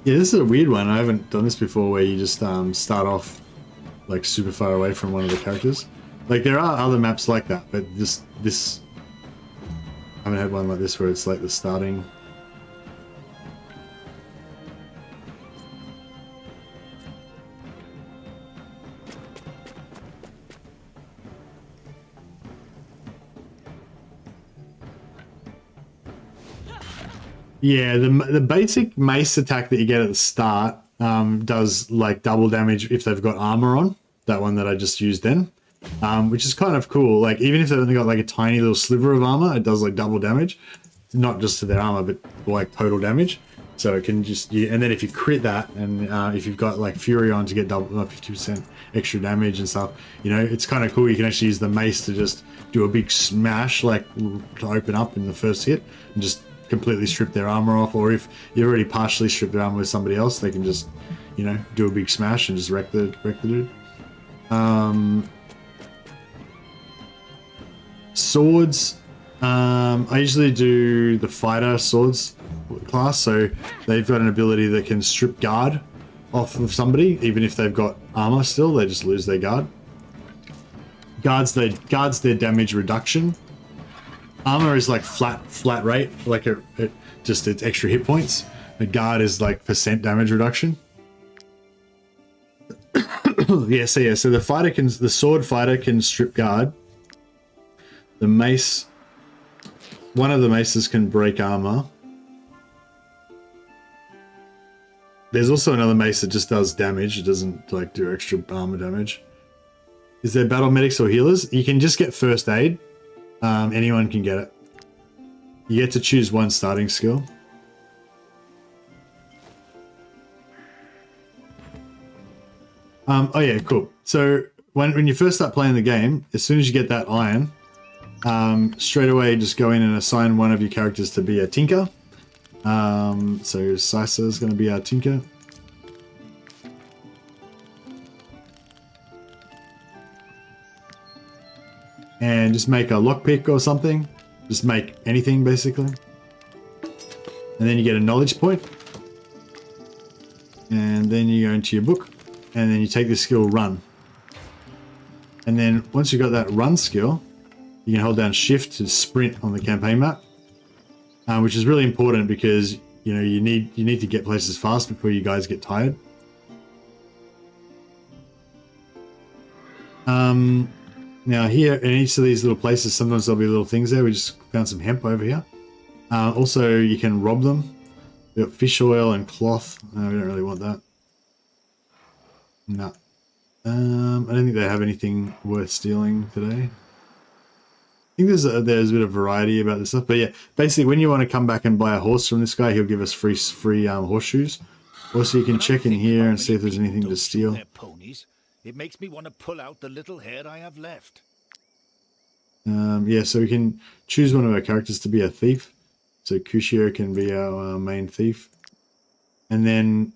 Yeah, this is a weird one. I haven't done this before, where you just start off like super far away from one of the characters. Like there are other maps like that, but this I haven't had one like this where it's like the starting. Yeah, the basic mace attack that you get at the start does like double damage if they've got armor on. That one that I just used then, which is kind of cool. Like even if they've only got like a tiny little sliver of armor, it does like double damage, not just to their armor, but like total damage. So it can just, and then if you crit that, and if you've got like Fury on to get double 50% extra damage and stuff, you know, it's kind of cool. You can actually use the mace to just do a big smash, like to open up in the first hit, and just completely strip their armor off. Or if you've already partially stripped their armor with somebody else, they can just, you know, do a big smash and just wreck the dude. Swords. I usually do the fighter swords class, so they've got an ability that can strip guard off of somebody, even if they've got armor still. They just lose their guard. Guards their damage reduction. Armor is like flat rate, like it's extra hit points. The guard is like percent damage reduction. So the sword fighter can strip guard. The mace, one of the maces can break armor. There's also another mace that just does damage. It doesn't like do extra armor damage. Is there battle medics or healers? You can just get first aid. Anyone can get it. You get to choose one starting skill. Oh yeah, cool. So when you first start playing the game, as soon as you get that iron, straight away just go in and assign one of your characters to be a tinker. So Sisa is going to be our tinker. And just make a lockpick or something. Just make anything basically. And then you get a knowledge point. And then you go into your book. And then you take the skill run. And then once you've got that run skill, you can hold down shift to sprint on the campaign map. Which is really important because you need to get places fast before you guys get tired. Now here in each of these little places, sometimes there'll be little things there. We just found some hemp over here. Also, you can rob them. We've got fish oil and cloth. No, we don't really want that. No. I don't think they have anything worth stealing today. I think there's a bit of variety about this stuff, but yeah, basically when you want to come back and buy a horse from this guy, he'll give us free horseshoes. Also, you can check in here and see if there's anything to steal. It makes me want to pull out the little hair I have left. Yeah, so we can choose one of our characters to be a thief. So Kushio can be our main thief. And then,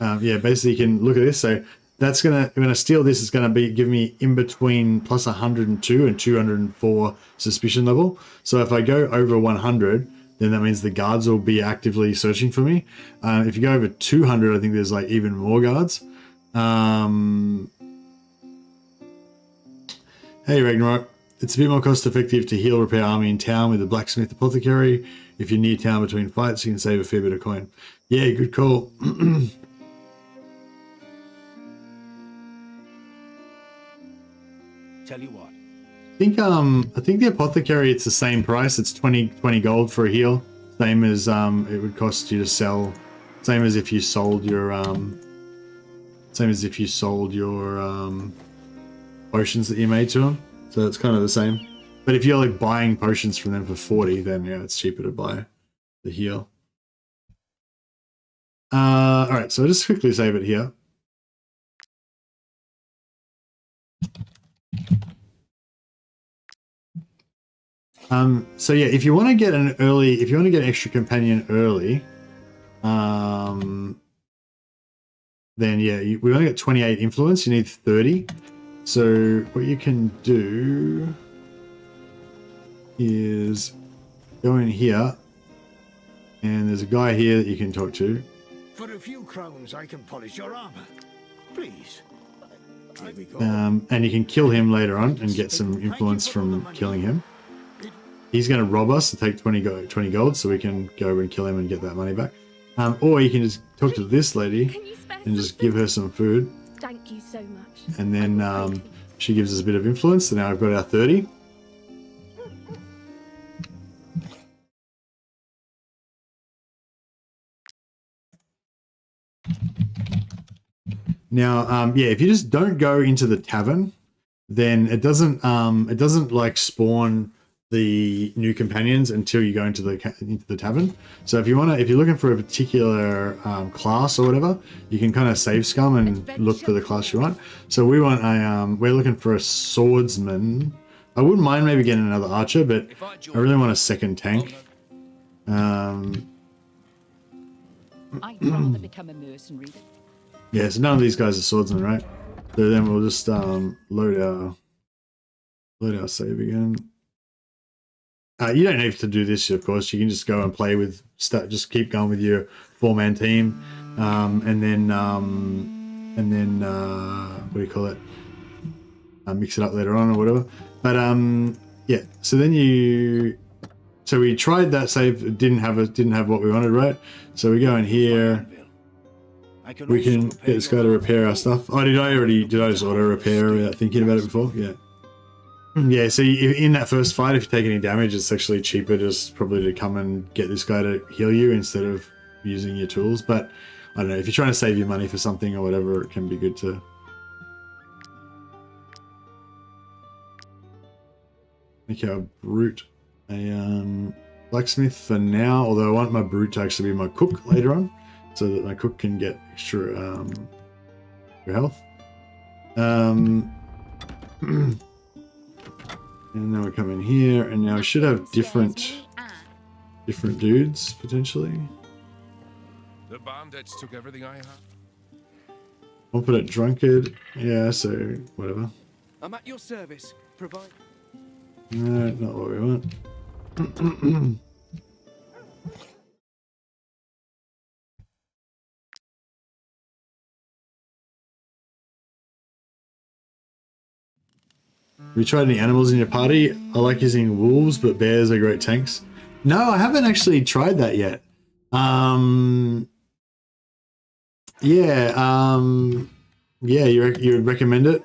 yeah, basically you can look at this. So that's when I steal this, it's gonna give me in between plus 102 and 204 suspicion level. So if I go over 100, then that means the guards will be actively searching for me. If you go over 200, I think there's like even more guards. Hey Ragnarok, it's a bit more cost effective to heal repair army in town with the blacksmith apothecary. If you're near town between fights, you can save a fair bit of coin. Yeah, good call. Tell you what. I think the apothecary, it's the same price. It's 20 gold for a heal. Same as it would cost you to sell. Same as if you sold your potions that you made to them. So it's kind of the same. But if you're like buying potions from them for 40, then yeah, it's cheaper to buy the heal. All right, so I'll just quickly save it here. So yeah, if you want to get an extra companion early, then yeah, we only got 28 influence. You need 30. So what you can do is go in here, and there's a guy here that you can talk to. For a few crowns, I can polish your armor. Please. Here we go. And you can kill him later on and get some influence from killing him. He's going to rob us to take 20 gold, so we can go and kill him and get that money back. Or you can just talk to this lady and just give her some food. Thank you so much. And then she gives us a bit of influence, so now I've got our 30. Now, yeah, if you just don't go into the tavern, then it doesn't like spawn the new companions until you go into the tavern. So if you're looking for a particular class or whatever, you can kind of save scum and look for the class you want. So we want we're looking for a swordsman. I wouldn't mind maybe getting another archer, but I really want a second tank. I'd rather become a mercenary. Yeah, so none of these guys are swordsmen, right? So then we'll just load our save again. You don't have to do this, of course. You can just go and play with stuff. Just keep going with your 4-man team, and then what do you call it? Mix it up later on or whatever. But yeah. So then we tried that save. It didn't have what we wanted, right? So we go in here. We can get this guy to repair our stuff. Oh, did I just auto repair without thinking about it before? Yeah. Yeah, so in that first fight, if you take any damage, it's actually cheaper just probably to come and get this guy to heal you instead of using your tools. But I don't know, if you're trying to save your money for something or whatever, it can be good to... make our brute a blacksmith for now, although I want my brute to actually be my cook later on, so that my cook can get extra health. And then we come in here, and now we should have different dudes potentially. The bandits took everything I had. I'll put it drunkard. Yeah, so whatever. I'm at your service. Provide. No, not what we want. Have you tried any animals in your party? I like using wolves, but bears are great tanks. No, I haven't actually tried that yet. Yeah, you would recommend it?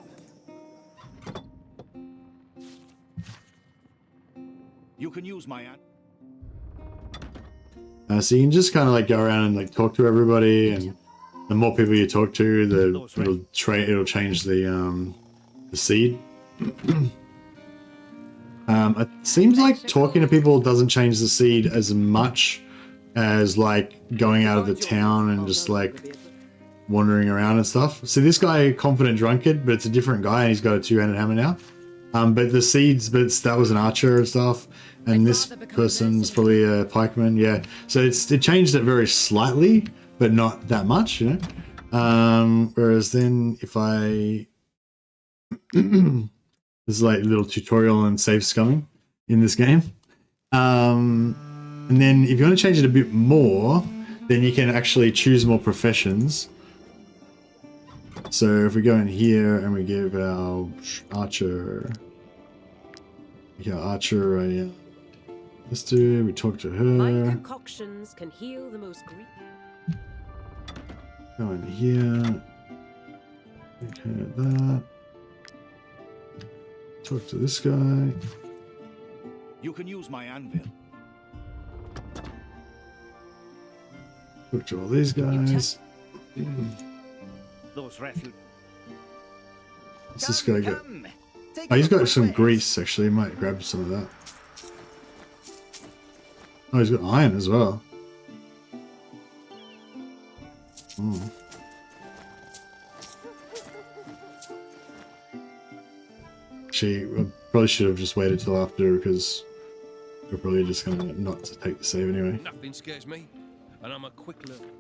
You can use my ad. So you can just kind of like go around and like talk to everybody, and the more people you talk to, it'll change the seed. It seems like talking to people doesn't change the seed as much as like going out of the town and just like wandering around and stuff. So this guy, confident drunkard, but it's a different guy, and he's got a two-handed hammer now. But the seeds, that was an archer and stuff, and this person's probably a pikeman. Yeah, so it changed it very slightly, but not that much, you know. Whereas then if I there's like a little tutorial on save scumming in this game. And then if you want to change it a bit more, then you can actually choose more professions. So if we go in here and we give our archer, let's do, we talk to My her. concoctions can heal the most grief. Go in here. Okay, that. Talk to this guy. You can use my anvil. Talk to all these guys. Those refuge. What's this guy got? Oh, he's got some grease, actually. Might grab some of that. Oh, he's got iron as well. Mm. Actually, I probably should have just waited till after, because we're probably just gonna not to take the save anyway. Nothing scares me, and I'm a quick learner.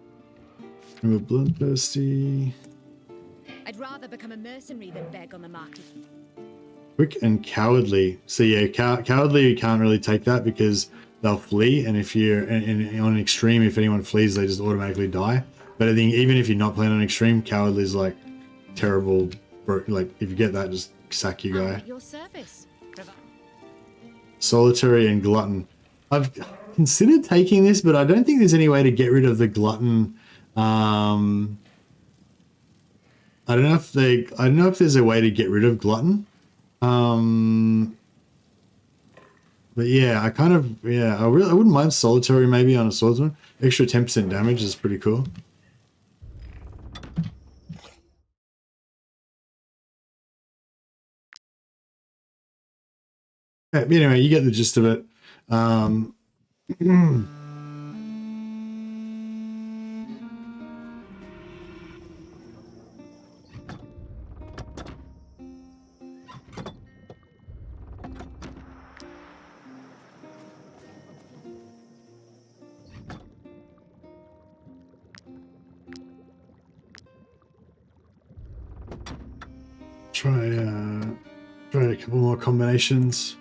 I'm a bloodthirsty. I'd rather become a mercenary than beg on the market. Quick and cowardly. So yeah, cowardly, you can't really take that because they'll flee, and if you're on an extreme, if anyone flees, they just automatically die. But I think even if you're not playing on extreme, cowardly is like terrible. Like if you get that, just sack your guy. At your service. Solitary and glutton. I've considered taking this, but I don't think there's any way to get rid of the glutton. I don't know if there's a way to get rid of glutton. But yeah, I wouldn't mind solitary maybe on a swordsman. Extra 10% damage is pretty cool. Yeah, but anyway, you get the gist of it. Try a couple more combinations.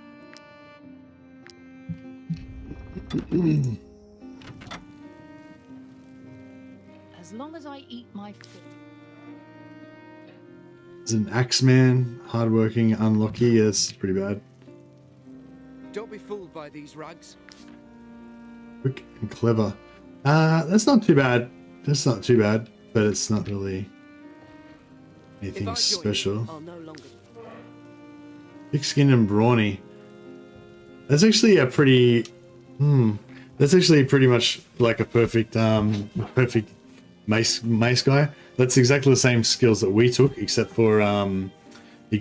As long as I eat my food. There's an axeman, hardworking, unlucky. That's pretty bad. Don't be fooled by these rags. Quick and clever. That's not too bad. That's not too bad, but it's not really anything special. I'll no longer. Thick-skinned and brawny. That's actually a pretty. That's actually pretty much like a perfect mace guy. That's exactly the same skills that we took, except for he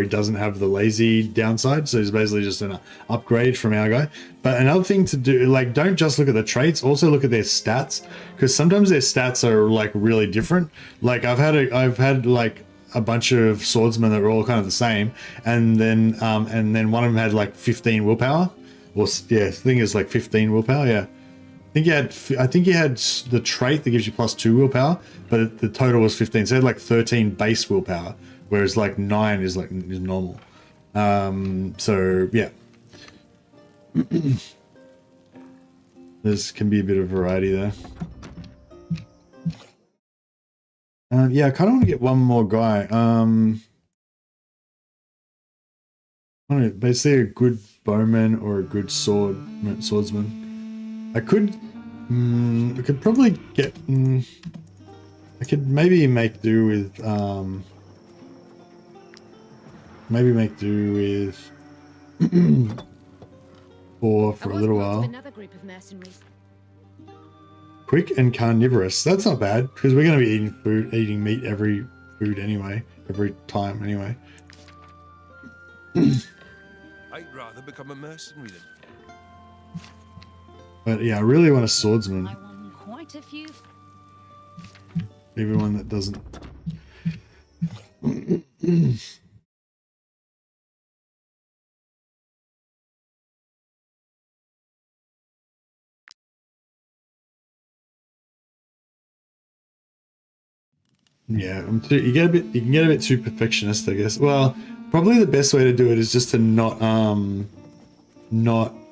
doesn't have the lazy downside, so he's basically just an upgrade from our guy. But another thing to do, like, don't just look at the traits, also look at their stats, because sometimes their stats are like really different. Like I've had like a bunch of swordsmen that were all kind of the same, and then one of them had like 15 willpower, or yeah, I think it's like 15 willpower. Yeah, I think he had the trait that gives you +2 willpower, but the total was 15. So he had like 13 base willpower, whereas like 9 is normal. So yeah, there's can be a bit of variety there. Yeah, I kind of want to get one more guy. Basically a good bowman or a good swordsman. I could probably get. I could maybe make do with. Maybe make do with. for a little while. Another group of mercenaries. Quick and carnivorous. That's not bad because we're going to be eating meat every time anyway. I'd rather become a mercenary than. But yeah, I really want a swordsman. I won quite a few. Everyone that doesn't. Yeah, you can get a bit too perfectionist, I guess. Well, probably the best way to do it is just to not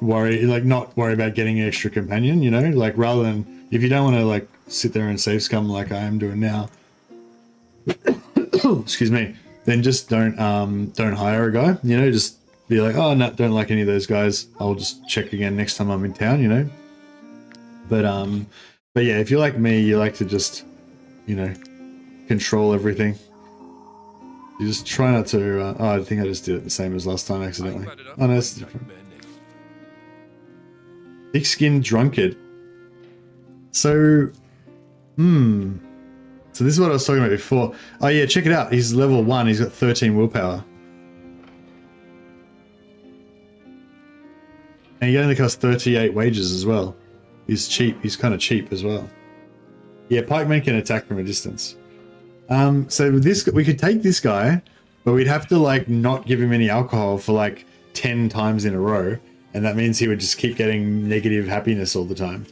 worry about getting an extra companion, you know, like rather than if you don't want to like sit there and save scum like I am doing now. Excuse me. Then just don't hire a guy, you know, just be like, oh no, don't like any of those guys. I'll just check again next time I'm in town, you know. But yeah, if you're like me, you like to just, you know, control everything. You just try not to. Oh, I think I just did it the same as last time accidentally. Oh no, that's different. Thick-skinned drunkard. So, so this is what I was talking about before. Oh yeah, check it out. He's level 1. He's got 13 willpower, and he only costs 38 wages as well. He's cheap. He's kind of cheap as well. Yeah, pikemen can attack from a distance. So this, we could take this guy, but we'd have to like not give him any alcohol for like 10 times in a row, and that means he would just keep getting negative happiness all the time.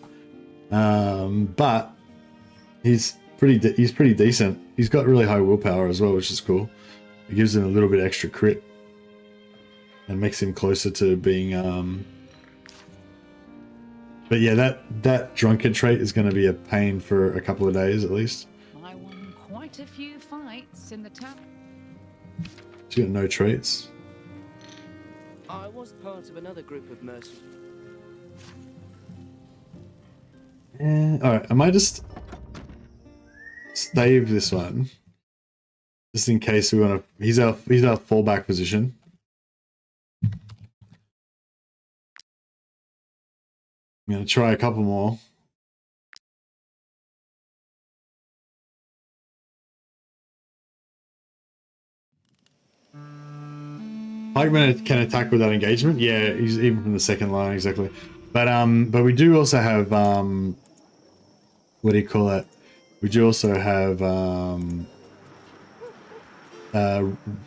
But he's pretty decent. He's got really high willpower as well, which is cool. It gives him a little bit extra crit and makes him closer to being. But yeah, that drunkard trait is going to be a pain for a couple of days at least. I won quite a few fights in the town. She's got no traits. I was part of another group of mercenaries. Alright, I might just save this one. Just in case we want to... He's our fallback position. I'm going to try a couple more. Pikeman can attack without engagement. Yeah, he's even from the second line, exactly. But we do also have what do you call it? We do also have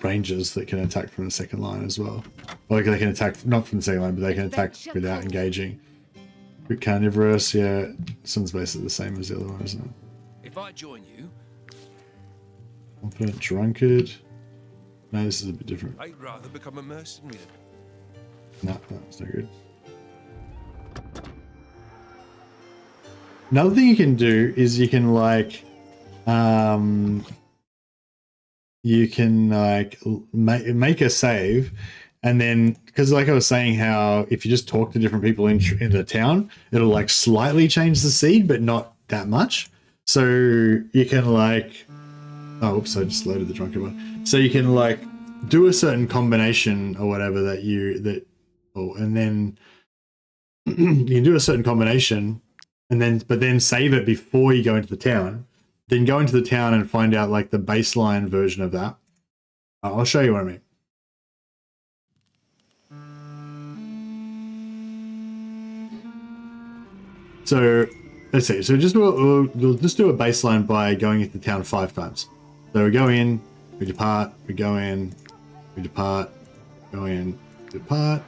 rangers that can attack from the second line as well. Like they can attack not from the second line, but they can attack without engaging. Quick carnivorous, yeah. This one's basically the same as the other one, isn't it? If I join you, Confident drunkard. No, this is a bit different. I'd rather become a mercenary than. No, that's no good. Another thing you can do is you can like make a save, and then because like I was saying, how if you just talk to different people in the town, it'll like slightly change the seed, but not that much. So you can like, oh, oops, I just loaded the drunkard one. So you can like do a certain combination or whatever and then you can do a certain combination. But then save it before you go into the town. Then go into the town and find out like the baseline version of that. I'll show you what I mean. So let's see. So we'll just do a baseline by going into town 5 times. So we go in, we depart, we go in, we depart, go in, depart,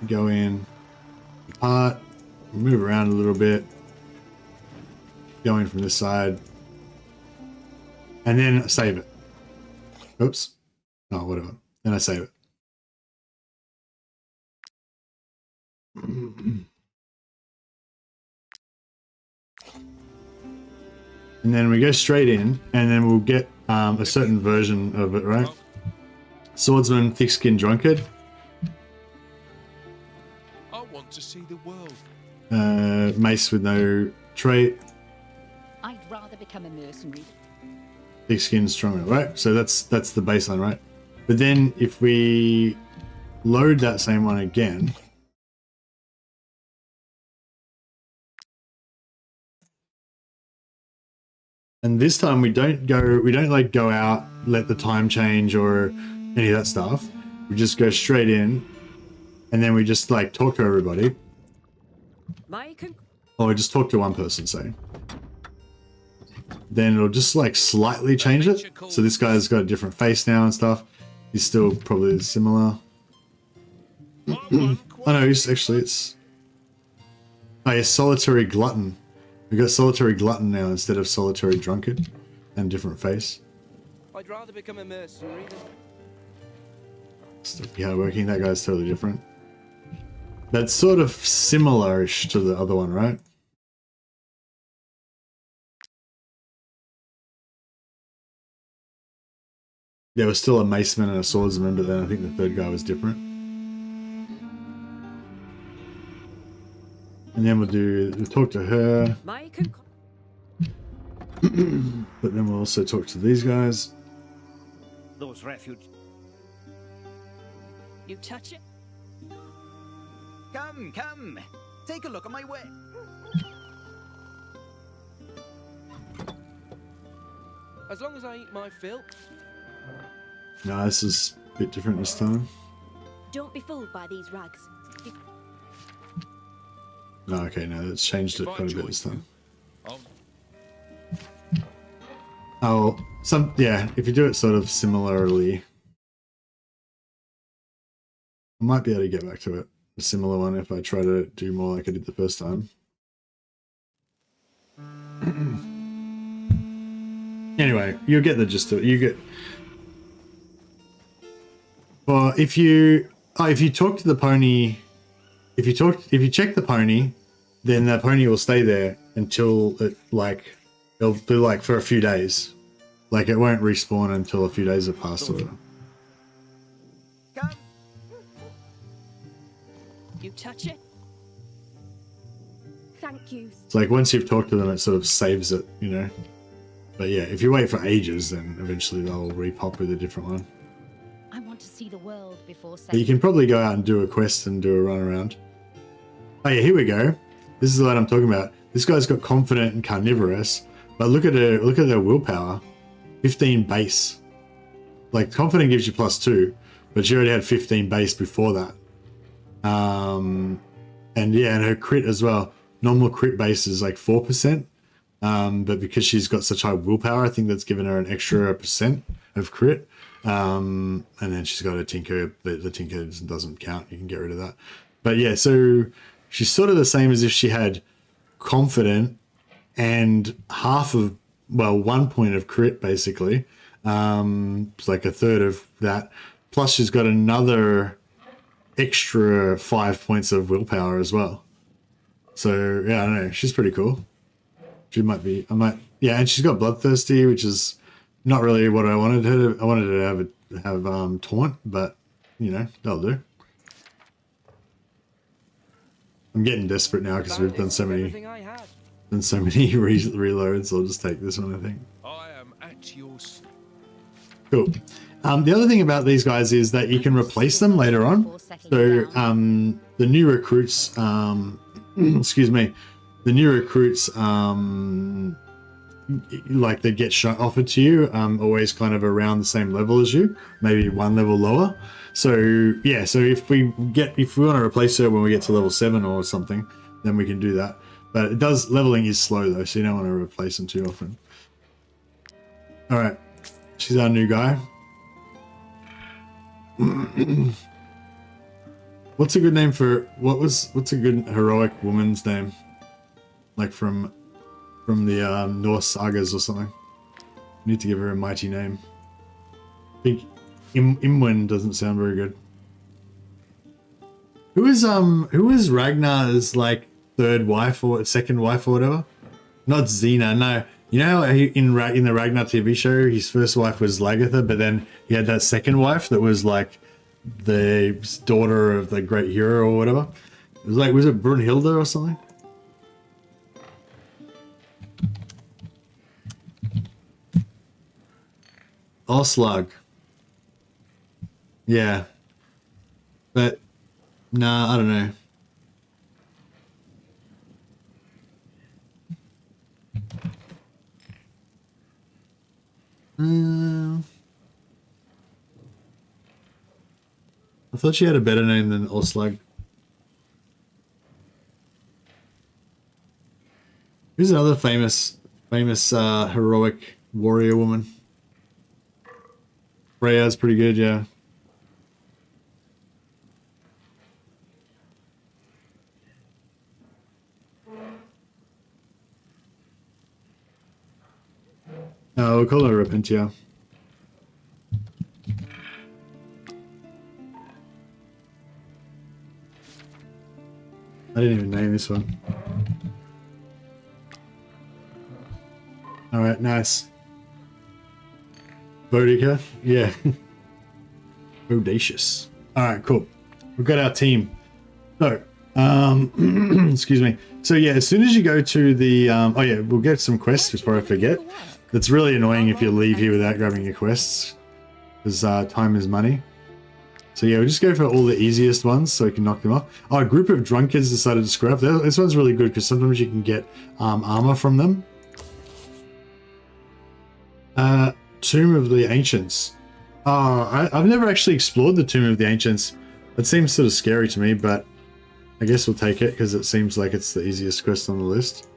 go in, depart, move around a little bit, go in from this side, and then save it. Oops. Oh, whatever. Then I save it. And then we go straight in, and then we'll get a certain version of it, right? Swordsman, thick-skinned drunkard. I want to see the world. Mace with no trait. I'd rather become a mercenary. Thick-skinned, stronger, right? So that's the baseline, right? But then if we load that same one again, and this time we don't like go out, let the time change or any of that stuff. We just go straight in, and then we just like talk to everybody. Or we just talk to one person, say. Then it'll just like slightly change it. So this guy's got a different face now and stuff. He's still probably similar. Oh no, it's oh yeah, solitary glutton. We got solitary glutton now instead of solitary drunkard, and different face. I'd rather become a mercenary than... Still hardworking. That guy's totally different. That's sort of similar-ish to the other one, right? There was still a maceman and a swordsman, but then I think the third guy was different. And then we'll talk to her. But then we'll also talk to these guys. Those refuge. You touch it? Come, come. Take a look at my way. As long as I eat my fill. No, this is a bit different this time. Don't be fooled by these rags. No, okay, no, it's changed it quite a bit this time. Oh, yeah, if you do it sort of similarly, I might be able to get back to it. A similar one if I try to do more like I did the first time. Anyway, you'll get the gist of it. You get... Well, if you talk to the pony, if you check the pony, then the pony will stay there until it it'll be like for a few days. Like it won't respawn until a few days have passed or whatever. You touch it? Thank you. It's like once you've talked to them, it sort of saves it, you know. But yeah, if you wait for ages, then eventually they'll repop with a different one. I want to see the world before But you can probably go out and do a quest and do a run around. Oh yeah, here we go. This is what I'm talking about. This guy's got confident and carnivorous, but look at their willpower. 15 base. Like confident gives you +2, but she already had 15 base before that. And yeah, and her crit as well. Normal crit base is like 4%. But because she's got such high willpower, I think that's given her an extra % of crit. And then she's got a tinker, but the tinker doesn't count. You can get rid of that. But yeah, so she's sort of the same as if she had confident and half of, well, 1 point of crit basically. It's like a third of that. Plus she's got another extra 5 points of willpower as well. So yeah, I don't know. She's pretty cool. She might be, yeah, and she's got bloodthirsty, which is not really what I wanted her to. I wanted her to have taunt, but you know, that'll do. I'm getting desperate now because we've done so many reloads. I'll just take this one, I think. I am at yours. Cool. The other thing about these guys is that you can replace them later on. So the new recruits, excuse me, the new recruits, like they get offered to you, always kind of around the same level as you, maybe one level lower. So yeah, so if we want to replace her when we get to level 7 or something, then we can do that. But leveling is slow though, so you don't want to replace them too often. All right, she's our new guy. What's a good name for what's a good heroic woman's name? Like from the Norse sagas or something. Need to give her a mighty name. I think Imwen doesn't sound very good. Who is Ragnar's like third wife or second wife or whatever? Not Xena, no. You know how in the Ragnar TV show, his first wife was Lagertha, but then he had that second wife that was like the daughter of the great hero or whatever. It was like, was it Brunhilde or something? Oslag. Yeah. But, nah, I don't know. I thought she had a better name than Oslag. Who's another famous heroic warrior woman? Freya's pretty good, yeah. Oh, we'll call her Repentia. I didn't even name this one. Alright, nice. Boudica? Yeah. Bodacious. Alright, cool. We've got our team. So, excuse me. So yeah, as soon as you go to the, oh yeah, we'll get some quests before I forget. It's really annoying if you leave here without grabbing your quests, because time is money. So yeah, we'll just go for all the easiest ones so we can knock them off. Oh, a group of drunkards decided to scrap. This one's really good because sometimes you can get armor from them. Tomb of the Ancients. Oh, I've never actually explored the Tomb of the Ancients. It seems sort of scary to me, but I guess we'll take it because it seems like it's the easiest quest on the list.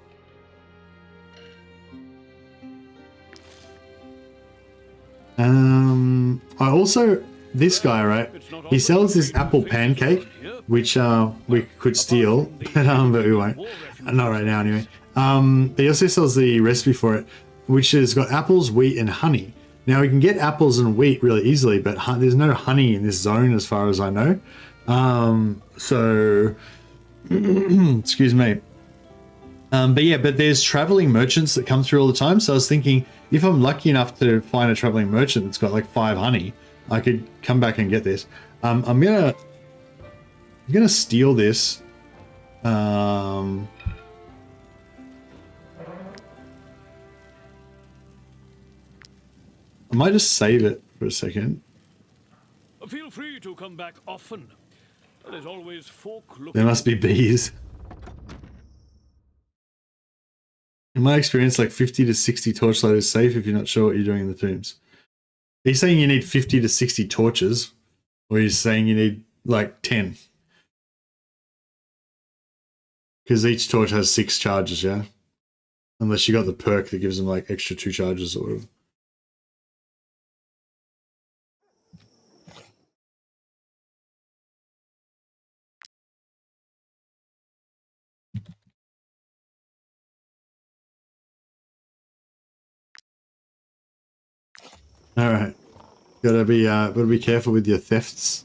I also, this guy, right? He sells this apple pancake, which we could steal, but we won't. Not right now, anyway. He also sells the recipe for it, which has got apples, wheat, and honey. Now we can get apples and wheat really easily, but there's no honey in this zone as far as I know. So, excuse me. But yeah, but there's traveling merchants that come through all the time. So I was thinking, if I'm lucky enough to find a traveling merchant that's got like 5 honey, I could come back and get this. I'm gonna steal this. I might just save it for a second. Feel free to come back often. There's always folk looking. There must be bees. In my experience, like 50 to 60 torchlight is safe if you're not sure what you're doing in the tombs. Are you saying you need 50 to 60 torches? Or are you saying you need like 10? Because each torch has 6 charges, yeah? Unless you got the perk that gives them like extra 2 charges or whatever. All right, gotta be careful with your thefts.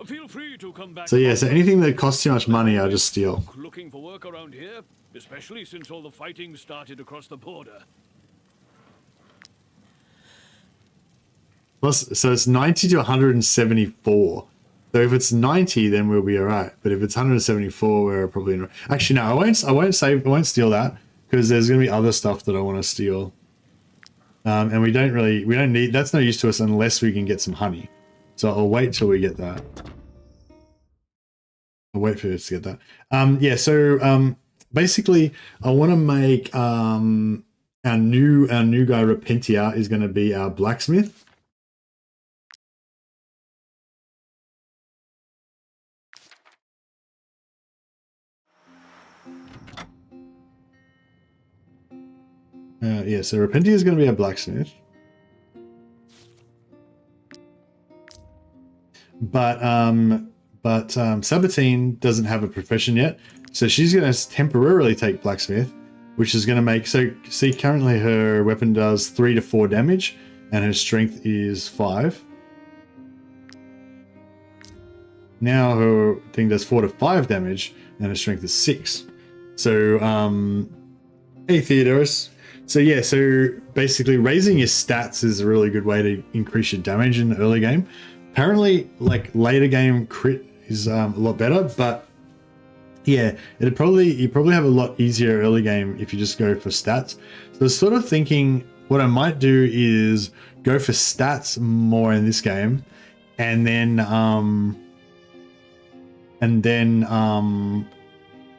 Feel free to come back. So yeah, so anything that costs too much money, I'll just steal. Looking for work around here, especially since all the fighting started across the border. Plus, so it's 90 to 174. So if it's 90, then we'll be all right. But if it's 174, we're probably in. Actually, no, I won't steal that because there's gonna be other stuff that I want to steal. And we don't need, that's no use to us unless we can get some honey. So I'll wait till we get that. I'll wait for us to get that. Yeah, so basically I want to make our new guy Repentia is going to be our blacksmith. Yeah, so Repentia is going to be our blacksmith. but Sabatine doesn't have a profession yet, so she's going to temporarily take blacksmith, which is going to make, so see, currently her weapon does 3 to 4 damage and her strength is 5. Now her thing does 4 to 5 damage and her strength is 6. So hey Theodorus. So yeah, so basically raising your stats is a really good way to increase your damage in the early game. Apparently, like later game crit is a lot better, but yeah, you probably have a lot easier early game if you just go for stats. So I was sort of thinking what I might do is go for stats more in this game, and then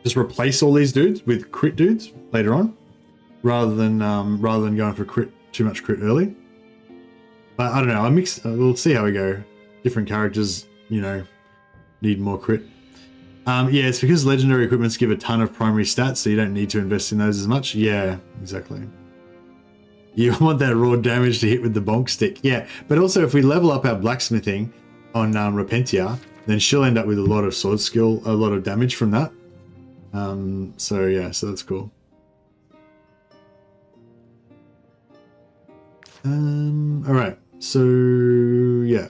just replace all these dudes with crit dudes later on, rather than going for too much crit early. But I don't know. We'll see how we go. Different characters, you know, need more crit. Yeah, it's because legendary equipments give a ton of primary stats, so you don't need to invest in those as much. Yeah, exactly. You want that raw damage to hit with the bonk stick. Yeah, but also if we level up our blacksmithing on Repentia, then she'll end up with a lot of sword skill, a lot of damage from that. So yeah, so that's cool. All right, so yeah.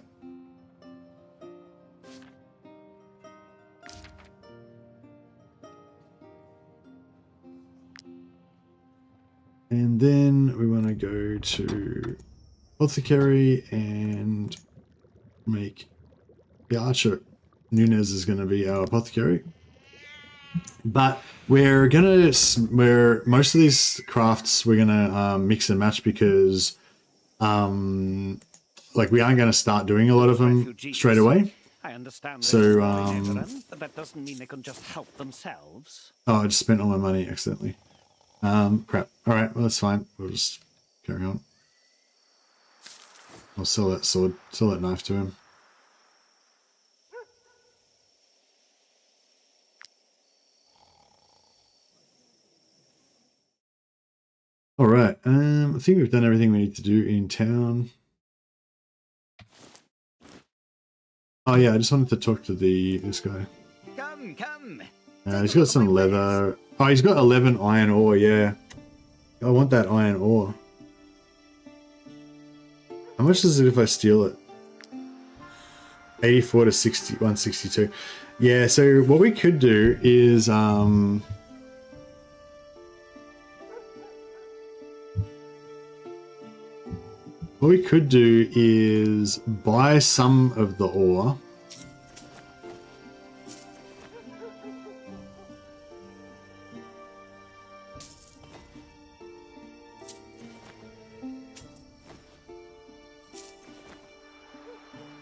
And then we want to go to Apothecary and make the Archer. Nunez is going to be our Apothecary. But we're most of these crafts we're gonna mix and match because like we aren't going to start doing a lot of them straight away. I understand. So but that doesn't mean they can just help themselves. Oh, I just spent all my money accidentally. Crap. All right, well that's fine. We'll just carry on. I'll sell that sword, sell that knife to him. All right. I think we've done everything we need to do in town. Oh yeah, I just wanted to talk to this guy. Come. He's got some leather. Oh, he's got 11 iron ore. Yeah, I want that iron ore. How much is it if I steal it? 84 to 60, 162. Yeah. So what we could do is what we could do is buy some of the ore.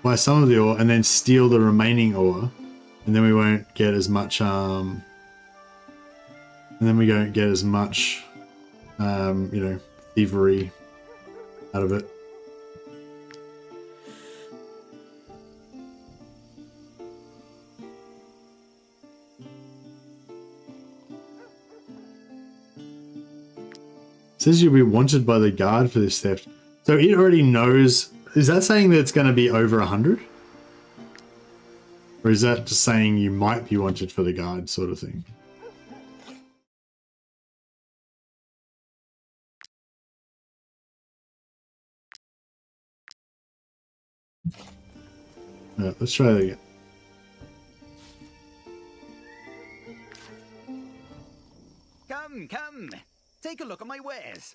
Buy some of the ore and then steal the remaining ore, and then we won't get as much you know, thievery out of it. It says you'll be wanted by the guard for this theft. So it already knows. Is that saying that it's going to be over 100? Or is that just saying you might be wanted for the guard sort of thing? Alright, let's try that again. Come. Take a look at my wares.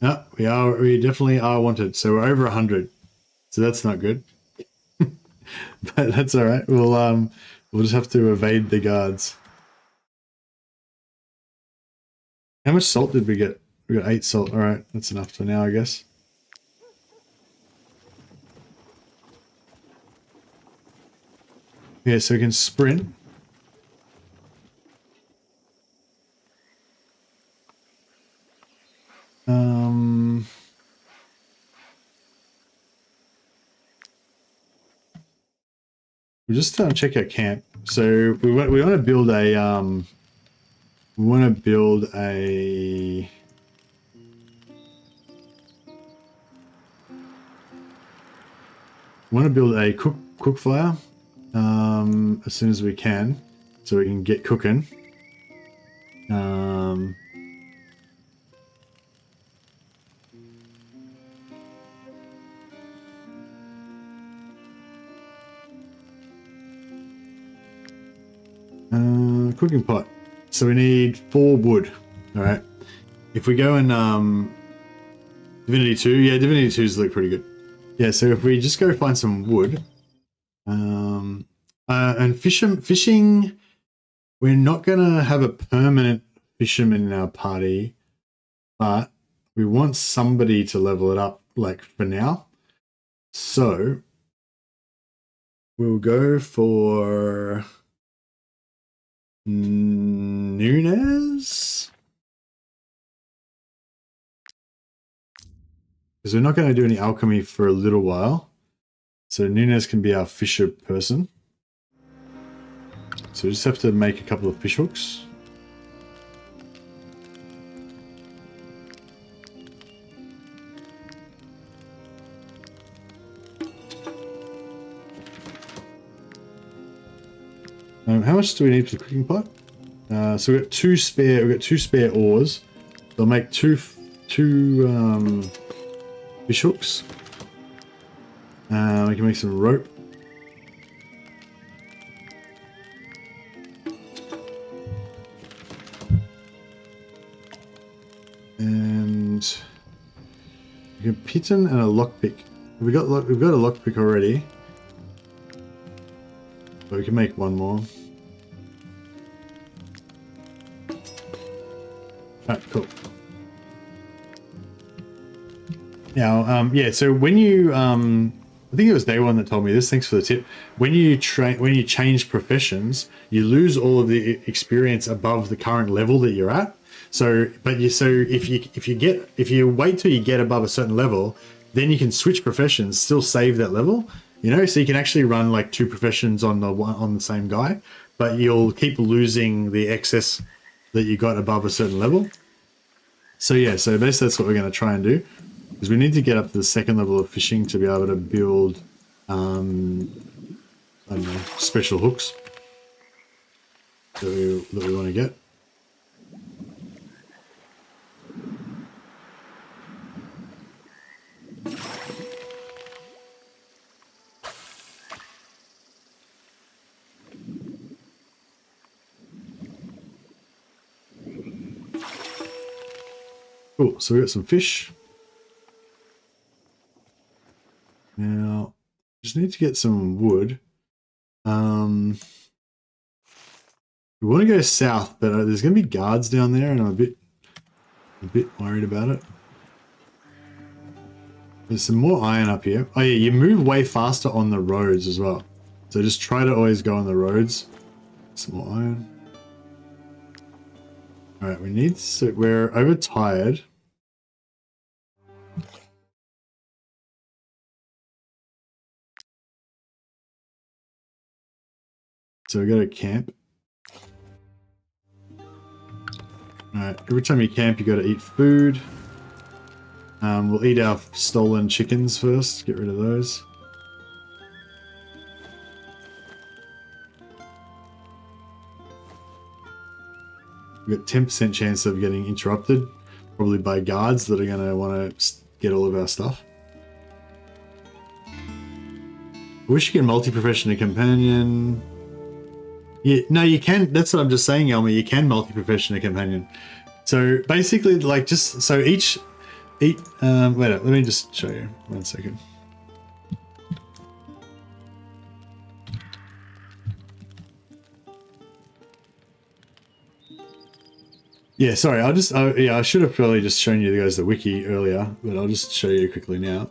No, we definitely are wanted. So we're over 100. So that's not good. But that's all right. We'll just have to evade the guards. How much salt did we get? We got 8 salt. All right, that's enough for now, I guess. Yeah, so we can sprint. We'll just check our camp. So we want to build a want to build a cook fire as soon as we can, so we can get cooking. Cooking pot. So we need 4 wood. All right. If we go in Divinity 2, yeah, Divinity 2's look pretty good. Yeah, so if we just go find some wood, and fishing, we're not gonna have a permanent fisherman in our party, but we want somebody to level it up, like for now. So we'll go for Nunes, because we're not going to do any alchemy for a little while. So Nunes can be our fisher person. So we just have to make a couple of fish hooks. How much do we need for the cooking pot? So we've got two spare oars. They'll make two fish hooks. We can make some rope. And we can piton and a lockpick. We've got a lockpick already. But we can make one more. Alright, cool. Now, yeah, so when you, I think it was Day One that told me this, thanks for the tip. When you change professions, you lose all of the experience above the current level that you're at. So, if you wait till you get above a certain level, then you can switch professions, still save that level, you know, so you can actually run like 2 professions on the same guy, but you'll keep losing the excess that you got above a certain level. So yeah, so basically that's what we're going to try and do, because we need to get up to the 2nd level of fishing to be able to build, I don't know, special hooks that we want to get. Cool, so we got some fish. Now, just need to get some wood. We want to go south, but there's going to be guards down there, and I'm a bit worried about it. There's some more iron up here. Oh yeah, you move way faster on the roads as well. So just try to always go on the roads. Some more iron. All right, we're overtired. So we go to camp. Alright, every time you camp you got to eat food. We'll eat our stolen chickens first, get rid of those. We've got 10% chance of getting interrupted, probably by guards that are going to want to get all of our stuff. I wish you could multi-profession a companion. Yeah, no, you can. That's what I'm just saying, Elmer. You can multi-profession a companion. So basically, like, just so each wait up, let me just show you 1 second. Yeah, sorry. I should have probably just shown you guys the wiki earlier, but I'll just show you quickly now.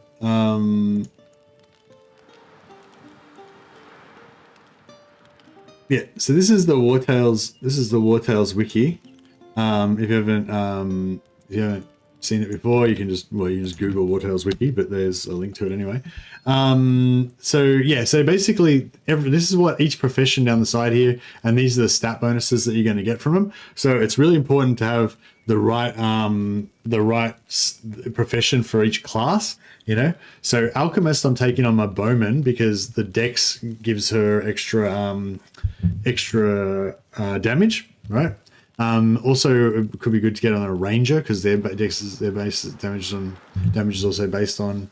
Yeah, so this is the Wartales. This is the Wartales wiki. If you haven't seen it before, you can just Google Wartails Wiki, but there's a link to it anyway. So yeah, so basically this is what each profession down the side here, and these are the stat bonuses that you're going to get from them. So it's really important to have the right profession for each class, you know. So alchemist I'm taking on my bowman because the dex gives her extra damage, right? Also, it could be good to get on a ranger because their dex is damage is also based on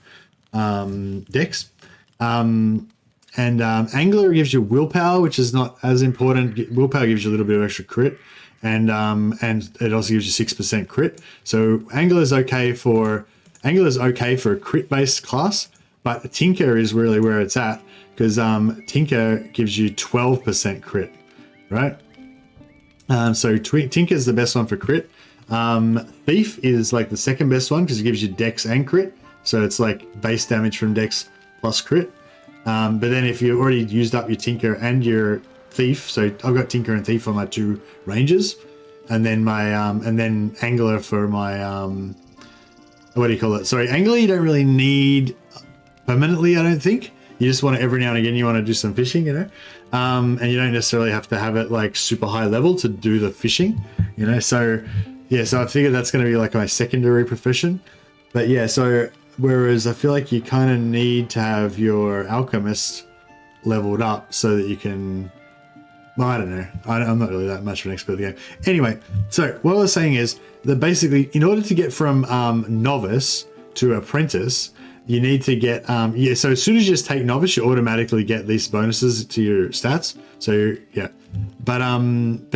dex. And angler gives you willpower, which is not as important. Willpower gives you a little bit of extra crit, and it also gives you 6% crit. So angler is okay for a crit based class, but tinker is really where it's at because tinker gives you 12% crit, right? So tinker is the best one for crit. Thief is like the second best one because it gives you dex and crit. So it's like base damage from dex plus crit. But then if you already used up your tinker and your thief, so I've got tinker and thief on my 2 ranges, and then my and then angler for my what do you call it? Sorry, angler you don't really need permanently, I don't think. You just want to every now and again you want to do some fishing, you know. And you don't necessarily have to have it like super high level to do the fishing, you know. So yeah, so I figured that's going to be like my secondary profession. But yeah, so whereas I feel like you kind of need to have your alchemist leveled up so that you can, well, I don't know. I'm not really that much of an expert at the game. Anyway, so what I was saying is that basically in order to get from novice to apprentice, you need to get, so as soon as you just take novice, you automatically get these bonuses to your stats. So yeah, but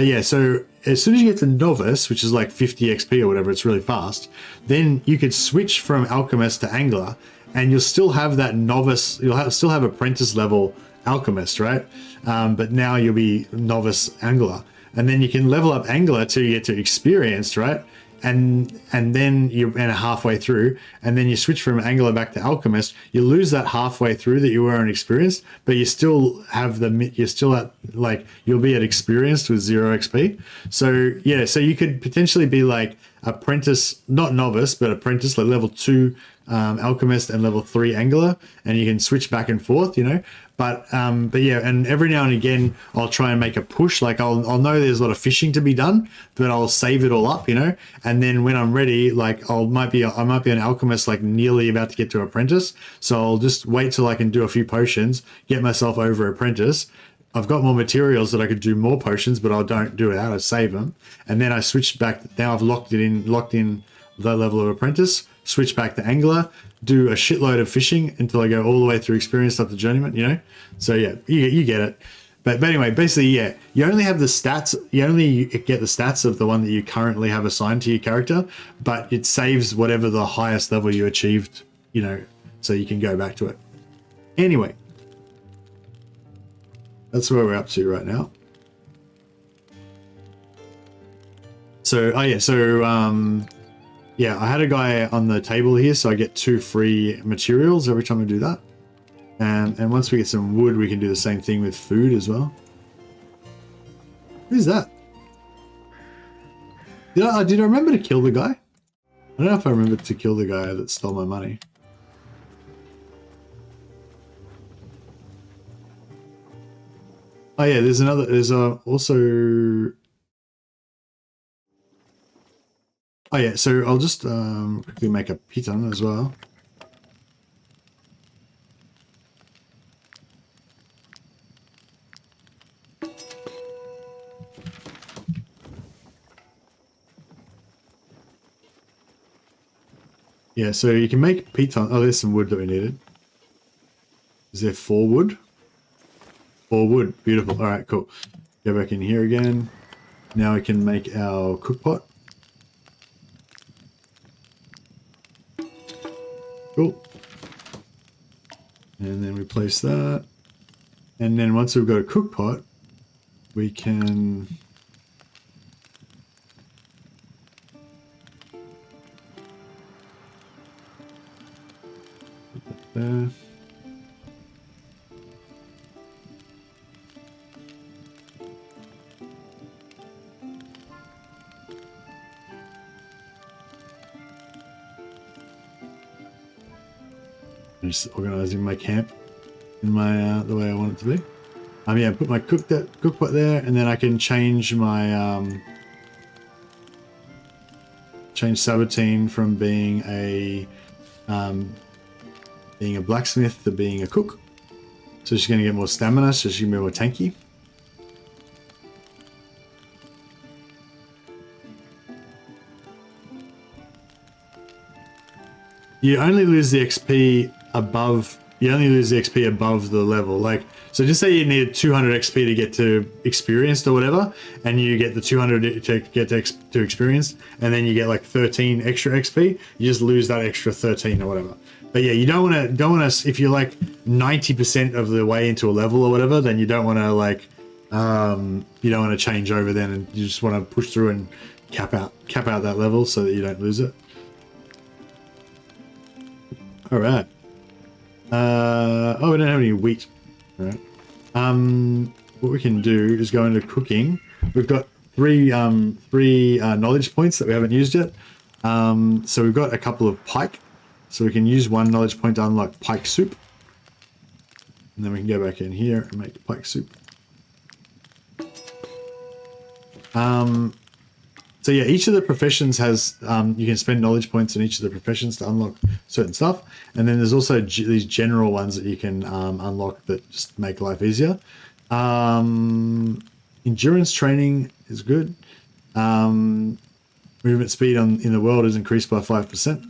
yeah, so as soon as you get to novice, which is like 50 XP or whatever, it's really fast, then you could switch from alchemist to angler and you'll still have that novice, still have apprentice level alchemist, right? But now you'll be novice angler, and then you can level up angler till you get to experienced, right? And then you're halfway through, and then you switch from angler back to alchemist. You lose that halfway through that you were inexperienced, but you still have you're still at like you'll be at experienced with 0 XP. So yeah, so you could potentially be like apprentice, not novice, but apprentice, like level 2 alchemist and level 3 angler, and you can switch back and forth, you know. But yeah, and every now and again I'll try and make a push. Like I'll know there's a lot of fishing to be done, but I'll save it all up, you know. And then when I'm ready, like I might be an alchemist, like nearly about to get to apprentice. So I'll just wait till I can do a few potions, get myself over apprentice. I've got more materials that I could do more potions, but I don't do it out. I save them, and then I switch back. Now I've locked in the level of apprentice. Switch back to angler, do a shitload of fishing until I go all the way through experienced up to journeyman, you know. So yeah, you get it. But anyway, basically, yeah, you only have the stats. You only get the stats of the one that you currently have assigned to your character, but it saves whatever the highest level you achieved, you know, so you can go back to it. Anyway, that's where we're up to right now. So, yeah, I had a guy on the table here, so I get 2 free materials every time I do that. And once we get some wood, we can do the same thing with food as well. Who's that? Did I remember to kill the guy? I don't know if I remembered to kill the guy that stole my money. Oh yeah, there's also... Oh yeah, so I'll just quickly make a piton as well. Yeah, so you can make piton. Oh, there's some wood that we needed. Is there 4 wood? 4 wood, beautiful. All right, cool. Go back in here again. Now we can make our cook pot. Cool. And then we place that. And then once we've got a cook pot, we can... put that there. just organizing my camp in my the way I want it to be. Yeah, put my cook pot there, and then I can change my change Sabatine from being a blacksmith to being a cook. So she's going to get more stamina, so she's going to be more tanky. You only lose the XP above. You only lose the XP above the level. Like, so just say you need 200 XP to get to experienced or whatever, and you get the 200 to get to experienced, and then you get like 13 extra XP. You just lose that extra 13 or whatever. But yeah, you don't want to. If you're like 90% of the way into a level or whatever, then you don't want to like. You don't want to change over then, and you just want to push through and cap out that level so that you don't lose it. All right. Oh, we don't have any wheat. All right. What we can do is go into cooking. We've got three knowledge points that we haven't used yet. So we've got a couple of pike. So we can use one knowledge point to unlock pike soup. And then we can go back in here and make pike soup. So yeah, each of the professions has, you can spend knowledge points in each of the professions to unlock certain stuff. And then there's also these general ones that you can unlock that just make life easier. Endurance training is good. Movement speed in the world is increased by 5%.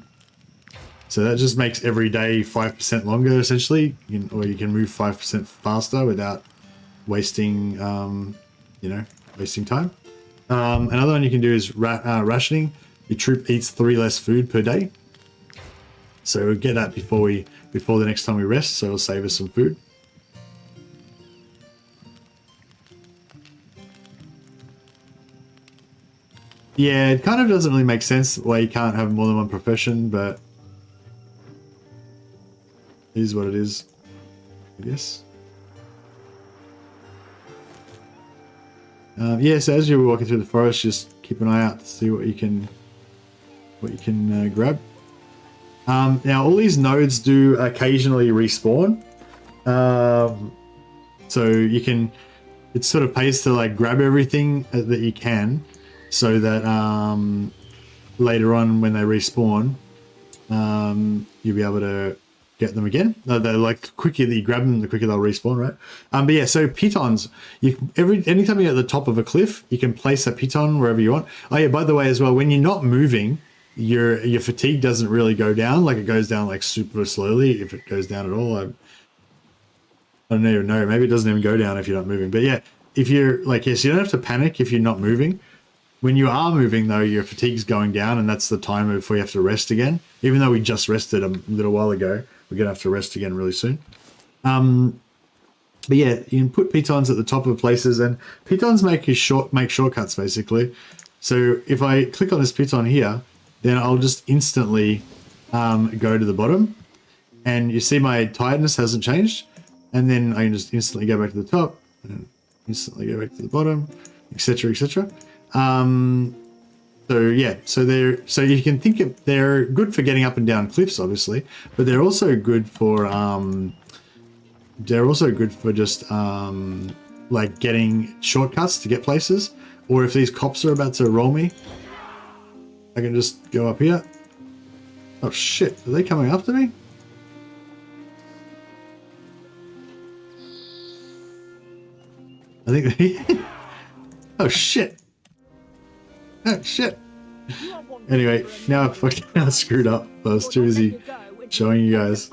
So that just makes every day 5% longer, essentially. Or you can move 5% faster without wasting, wasting time. Another one you can do is rationing. Your troop eats 3 less food per day. So we'll get that before the next time we rest, so it'll save us some food. Yeah, it kind of doesn't really make sense why you can't have more than one profession, but it is what it is, I guess. Yeah, so as you're walking through the forest, just keep an eye out to see what you can grab. Now, all these nodes do occasionally respawn, so you can. It sort of pays to like grab everything that you can, so that later on when they respawn, you'll be able to get them again. They're like, the quicker that you grab them, the quicker they'll respawn, right? But yeah, so pitons. Anytime you're at the top of a cliff, you can place a piton wherever you want. Oh yeah, by the way, as well, when you're not moving, your fatigue doesn't really go down. Like, it goes down like super slowly, if it goes down at all. I don't even know. Maybe it doesn't even go down if you're not moving. But yeah, if you're like, yes, you don't have to panic if you're not moving. When you are moving, though, your fatigue's going down, and that's the time before you have to rest again. Even though we just rested a little while ago, we're going to have to rest again really soon. But yeah, you can put pitons at the top of places, and pitons make shortcuts, basically. So if I click on this piton here, then I'll just instantly go to the bottom. And you see my tiredness hasn't changed. And then I can just instantly go back to the top, and instantly go back to the bottom, etc., etc. So yeah, so you can think they're good for getting up and down cliffs, obviously, but they're also good for just like getting shortcuts to get places. Or if these cops are about to roll me, I can just go up here. Oh shit, are they coming after me? I think they... Oh shit. Oh shit. Anyway, now I fucking screwed up. I was too busy showing you guys.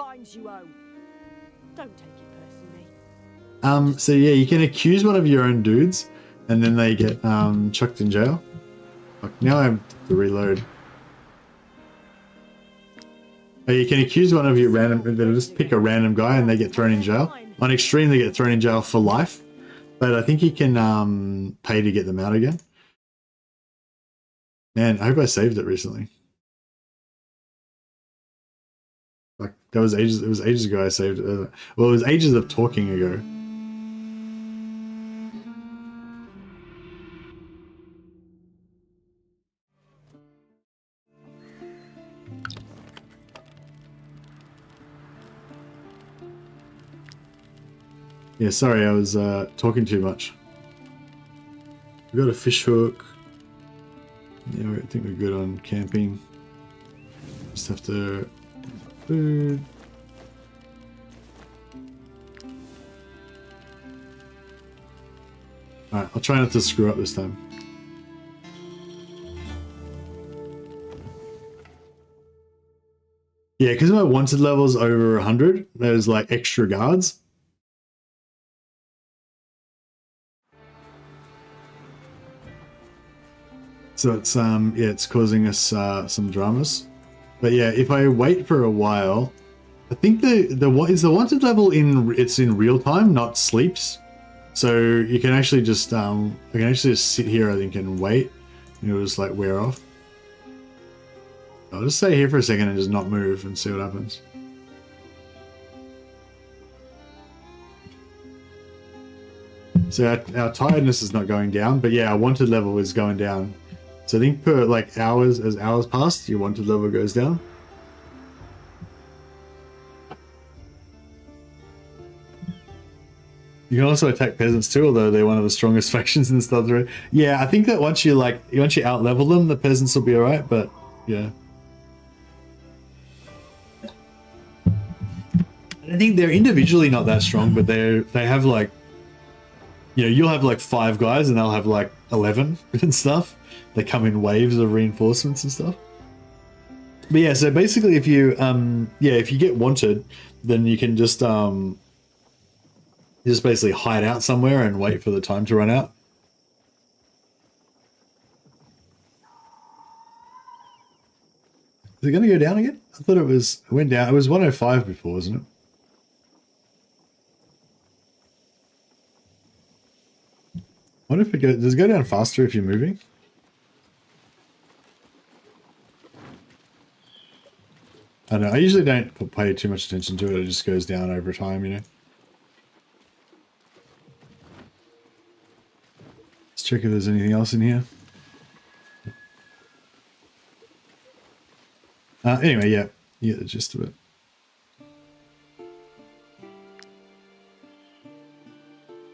So yeah, you can accuse one of your own dudes, and then they get chucked in jail. Fuck, now I have to reload. Oh, you can accuse one of your they'll just pick a random guy and they get thrown in jail. On extreme, they get thrown in jail for life. But I think you can pay to get them out again. Man, I hope I saved it recently. Like, that was ages. It was ages ago I saved it. Well, it was ages of talking ago. Yeah, sorry, I was talking too much. We got a fish hook. Yeah, I think we're good on camping. Just have to food. Alright, I'll try not to screw up this time. Yeah, because my wanted level's over 100, there's like extra guards. So it's yeah, it's causing us some dramas. But yeah, if I wait for a while, I think the what is the wanted level in real time, not sleeps. So you can actually just I can actually just sit here, I think, and wait. And it'll just like wear off. I'll just stay here for a second and just not move and see what happens. So our tiredness is not going down, but yeah, our wanted level is going down. So I think per like hours, as hours pass, your wanted level goes down. You can also attack peasants too, although they're one of the strongest factions in the Starter. Yeah, I think that once you out level them, the peasants will be alright, but yeah. I think they're individually not that strong, but they have like, you know, you'll have like 5 guys and they'll have like 11 and stuff. They come in waves of reinforcements and stuff. But yeah, so basically if you if you get wanted, then you can just basically hide out somewhere and wait for the time to run out. Is it gonna go down again? I thought it went down. It was 105 before, wasn't it? I wonder if does it go down faster if you're moving? I don't know. I usually don't pay too much attention to it. It just goes down over time, you know. Let's check if there's anything else in here. Anyway, yeah, the gist of it.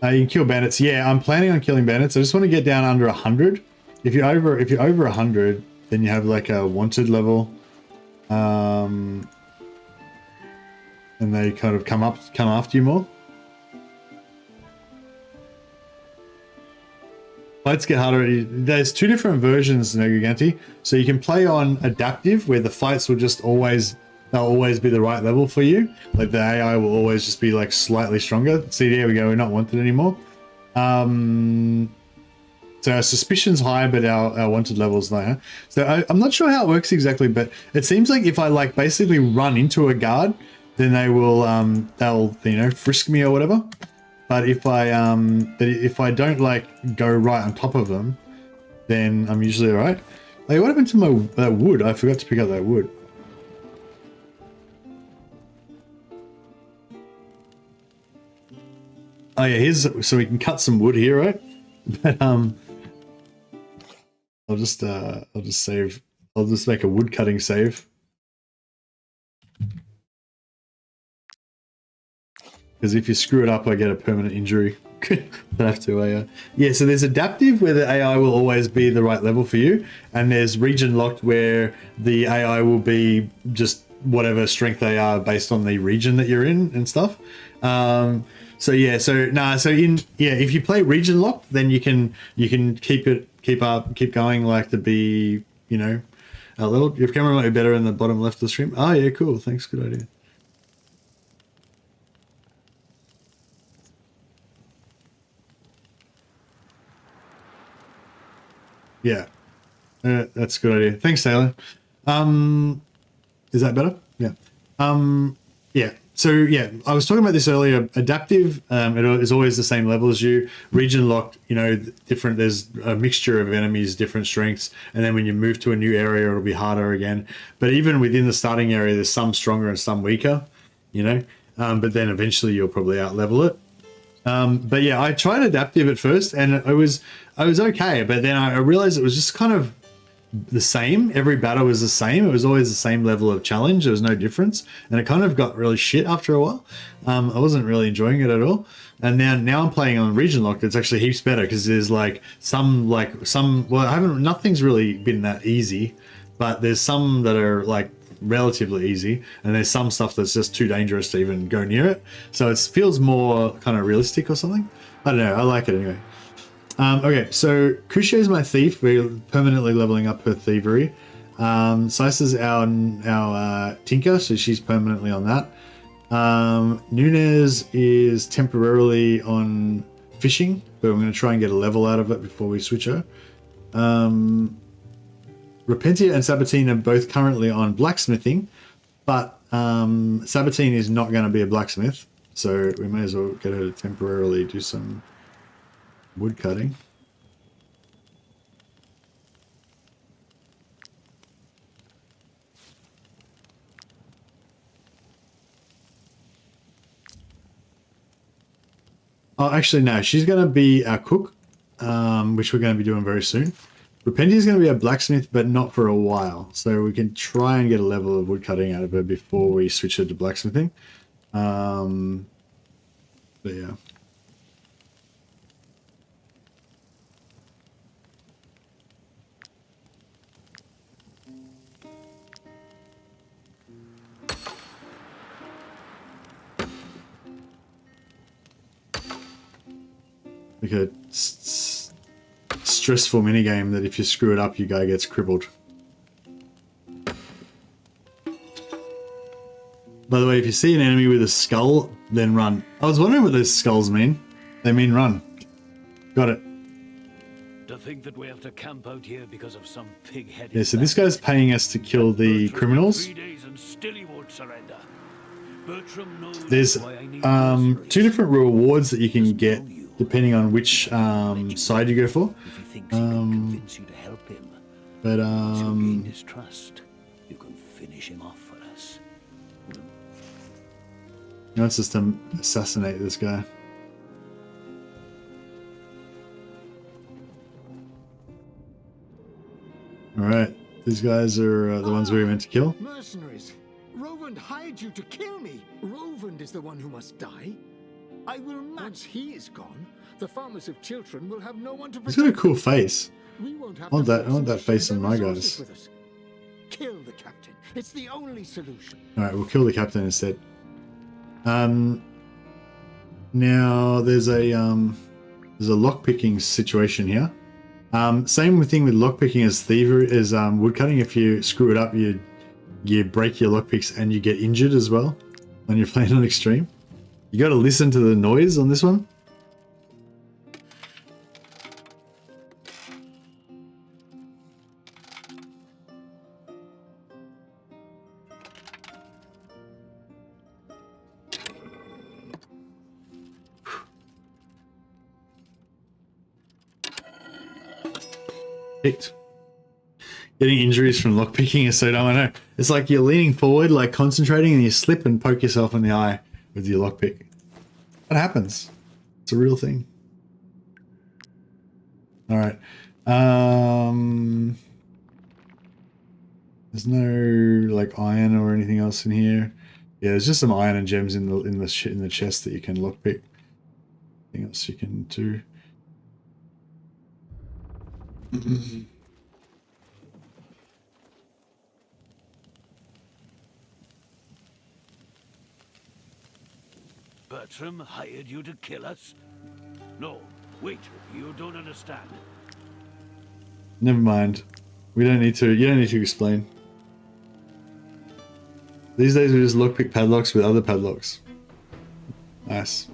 You can kill bandits. Yeah, I'm planning on killing bandits. I just want to get down under 100. If you're over 100, then you have like a wanted level, and they kind of come after you more. Fights get harder. There's 2 different versions, Negoganti. So you can play on adaptive, where the fights will just they'll always be the right level for you. Like the AI will always just be like slightly stronger. See, there we go. We're not wanted anymore. So our suspicion's high, but our wanted level's lower. So I'm not sure how it works exactly, but it seems like if I like basically run into a guard, then they will they'll, you know, frisk me or whatever. But if I don't like go right on top of them, then I'm usually alright. Like, what happened to my wood? I forgot to pick up that wood. Oh yeah, so we can cut some wood here, right? But I'll just save. I'll just make a wood cutting save. Because if you screw it up, I get a permanent injury. I have to. Yeah, so there's adaptive, where the AI will always be the right level for you, and there's region locked, where the AI will be just whatever strength they are based on the region that you're in and stuff. So if you play region locked, then you can keep going like to be, you know, a little. Your camera might be better in the bottom left of the stream. Oh yeah, cool. Thanks, good idea. Yeah, that's a good idea. Thanks, Taylor. Is that better? Yeah. Yeah. So yeah, I was talking about this earlier. Adaptive, it is always the same level as you. Region locked, you know, different. There's a mixture of enemies, different strengths, and then when you move to a new area, it'll be harder again. But even within the starting area, there's some stronger and some weaker, you know. But then eventually you'll probably out level it. But yeah, I tried adaptive at first, and I was okay, but then I realized it was just kind of the same. Every battle was the same. It was always the same level of challenge. There was no difference, and it kind of got really shit after a while. I wasn't really enjoying it at all. And now I'm playing on region locked. It's actually heaps better because there's nothing's really been that easy, but there's some that are like relatively easy, and there's some stuff that's just too dangerous to even go near it. So it feels more kind of realistic or something. I don't know. I like it anyway. Okay, so Crucio is my thief. We're permanently leveling up her thievery. Slice is our tinker, so she's permanently on that. Nunez is temporarily on fishing, but I'm going to try and get a level out of it before we switch her. Repentia and Sabatine are both currently on blacksmithing, but Sabatine is not going to be a blacksmith, so we may as well get her to temporarily do some wood cutting. Oh, actually, no. She's going to be our cook, which we're going to be doing very soon. Repentia is going to be a blacksmith, but not for a while. So we can try and get a level of wood cutting out of her before we switch her to blacksmithing. But yeah. Like a stressful minigame that if you screw it up, your guy gets crippled. By the way, if you see an enemy with a skull, then run. I was wondering what those skulls mean. They mean run. Got it. To think that we have to camp out here because of some pig-headed. Yeah, so this guy's paying us to kill the criminals. 3 days and still he won't surrender. Bertram knows There's why I need 2 different rewards that you can get depending on which side you go for. If he thinks he can convince you to help him, But to gain his trust, you can finish him off for us. he wants us to assassinate this guy. Alright, these guys are the ones we were meant to kill. Mercenaries! Rovand hired you to kill me! Rovand is the one who must die. I will not. Once he is gone, the farmers of Chiltern will have no one to He's protect. got a cool face. We won't have I want the that- I want that forces to face share on their my resources guys. with us. Kill the captain. It's the only solution. Alright, we'll kill the captain instead. Now there's a lockpicking situation here. Same thing with lockpicking as thievery as woodcutting. If you screw it up, you break your lockpicks and you get injured as well when you're playing on extreme. You got to listen to the noise on this one. Picked. Getting injuries from lockpicking is so dumb. I know. It's like you're leaning forward, like concentrating, and you slip and poke yourself in the eye with your lockpick. What happens? It's a real thing. All right. There's no like iron or anything else in here. Yeah, there's just some iron and gems in the chest that you can lockpick. Anything else you can do? Bertram hired you to kill us? No, wait, you don't understand. Never mind. We don't need to. You don't need to explain. These days we just lockpick padlocks with other padlocks. Nice.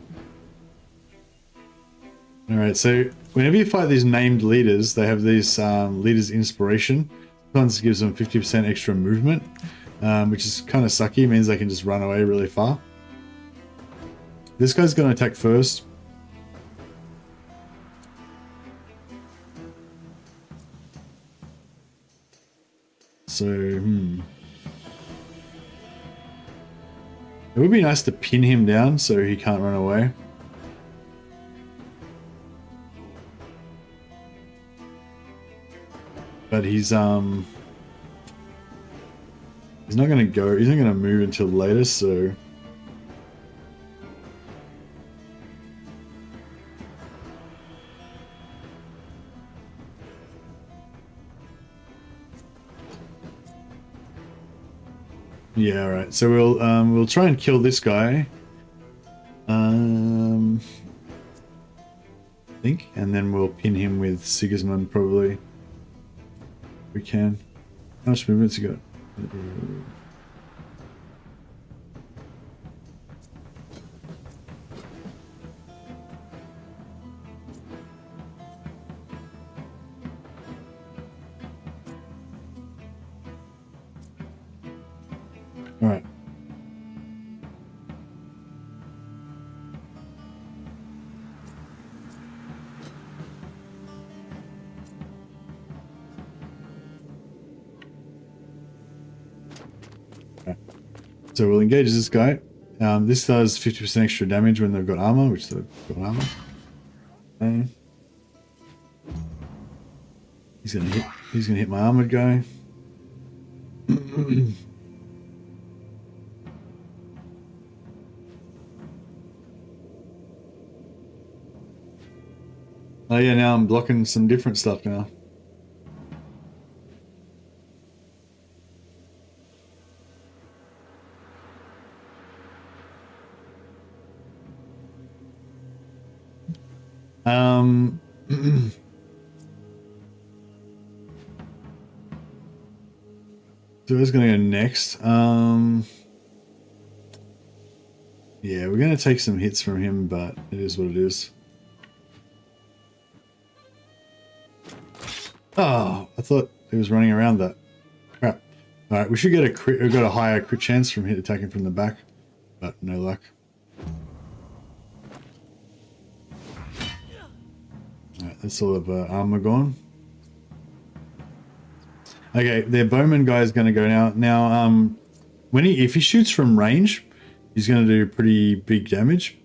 Alright, so whenever you fight these named leaders, they have these leaders inspiration. Sometimes it gives them 50% extra movement, which is kind of sucky. It means they can just run away really far. This guy's going to attack first. So, It would be nice to pin him down so he can't run away. but he's not gonna go. He's not gonna move until later. So. Yeah, right. So we'll try and kill this guy. I think, and then we'll pin him with Sigismund probably. If we can. How much movement's he got? All right. So we'll engage this guy. This does 50% extra damage when they've got armor, which they've got armor. Okay. He's gonna hit my armored guy. Oh yeah, now I'm blocking some different stuff now. So who's gonna go next? Yeah, we're gonna take some hits from him, but it is what it is. Oh, I thought he was running around that. Crap. Alright, we should get a crit. We've got a higher crit chance from hit attacking from the back, but no luck. Alright, that's all of armor gone. Okay, their bowman guy is going to go now. Now, if he shoots from range, he's going to do pretty big damage.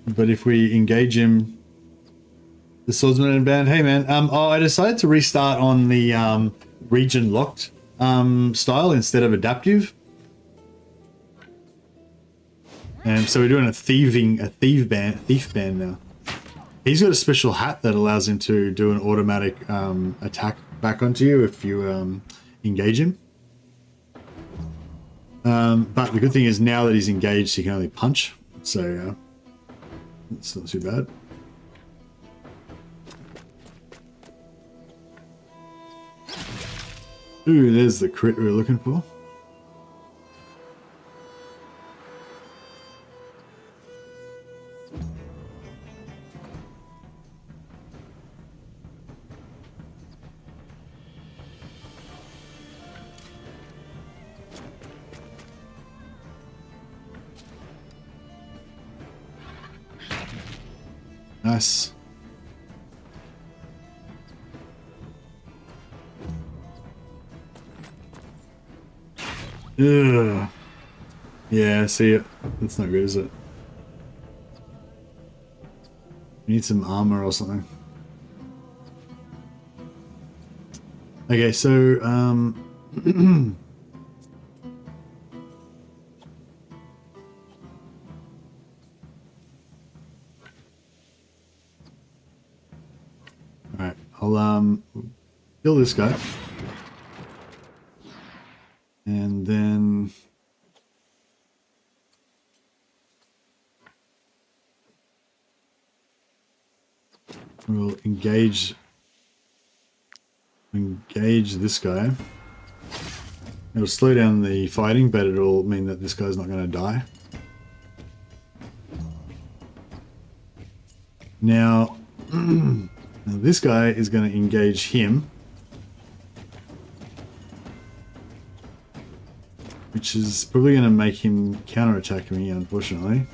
But if we engage him, the swordsman and band, hey man, I decided to restart on the region locked style instead of adaptive. And so we're doing a thief band now. He's got a special hat that allows him to do an automatic attack back onto you if you engage him. But the good thing is now that he's engaged, he can only punch. So it's not too bad. Ooh, there's the crit we were looking for. Nice. Ugh. Yeah, see it. That's not good, is it? We need some armor or something. Okay, so Alright, I'll kill this guy. And then we'll engage this guy. It'll slow down the fighting, but it'll mean that this guy's not going to die. Now, this guy is going to engage him, which is probably going to make him counterattack me, unfortunately.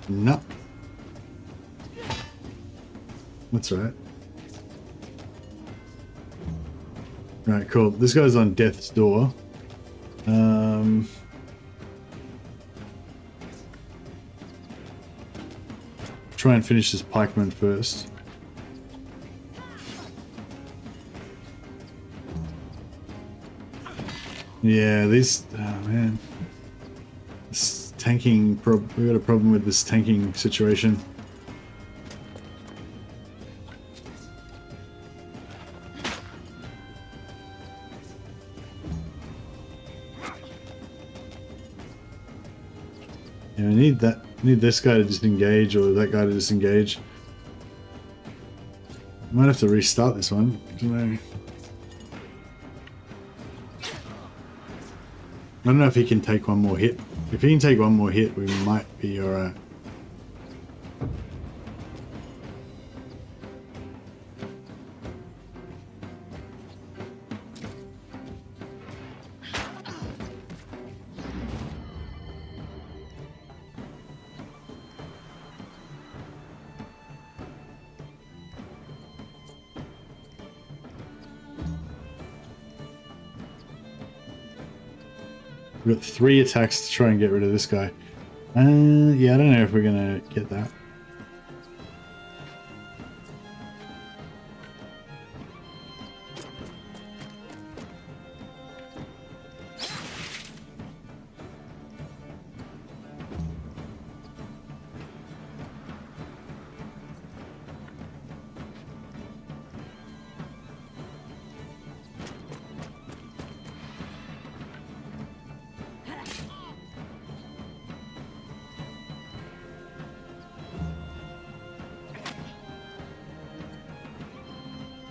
No. That's right. Right, cool. This guy's on death's door. Try and finish this pikeman first. Yeah, these... Oh, man. This tanking... We got a problem with this tanking situation. Yeah, I need that. Need this guy to disengage or that guy to disengage. Might have to restart this one. I don't know. I don't know if he can take one more hit. If he can take one more hit, we might be alright. We've got 3 attacks to try and get rid of this guy. Yeah, I don't know if we're gonna get that.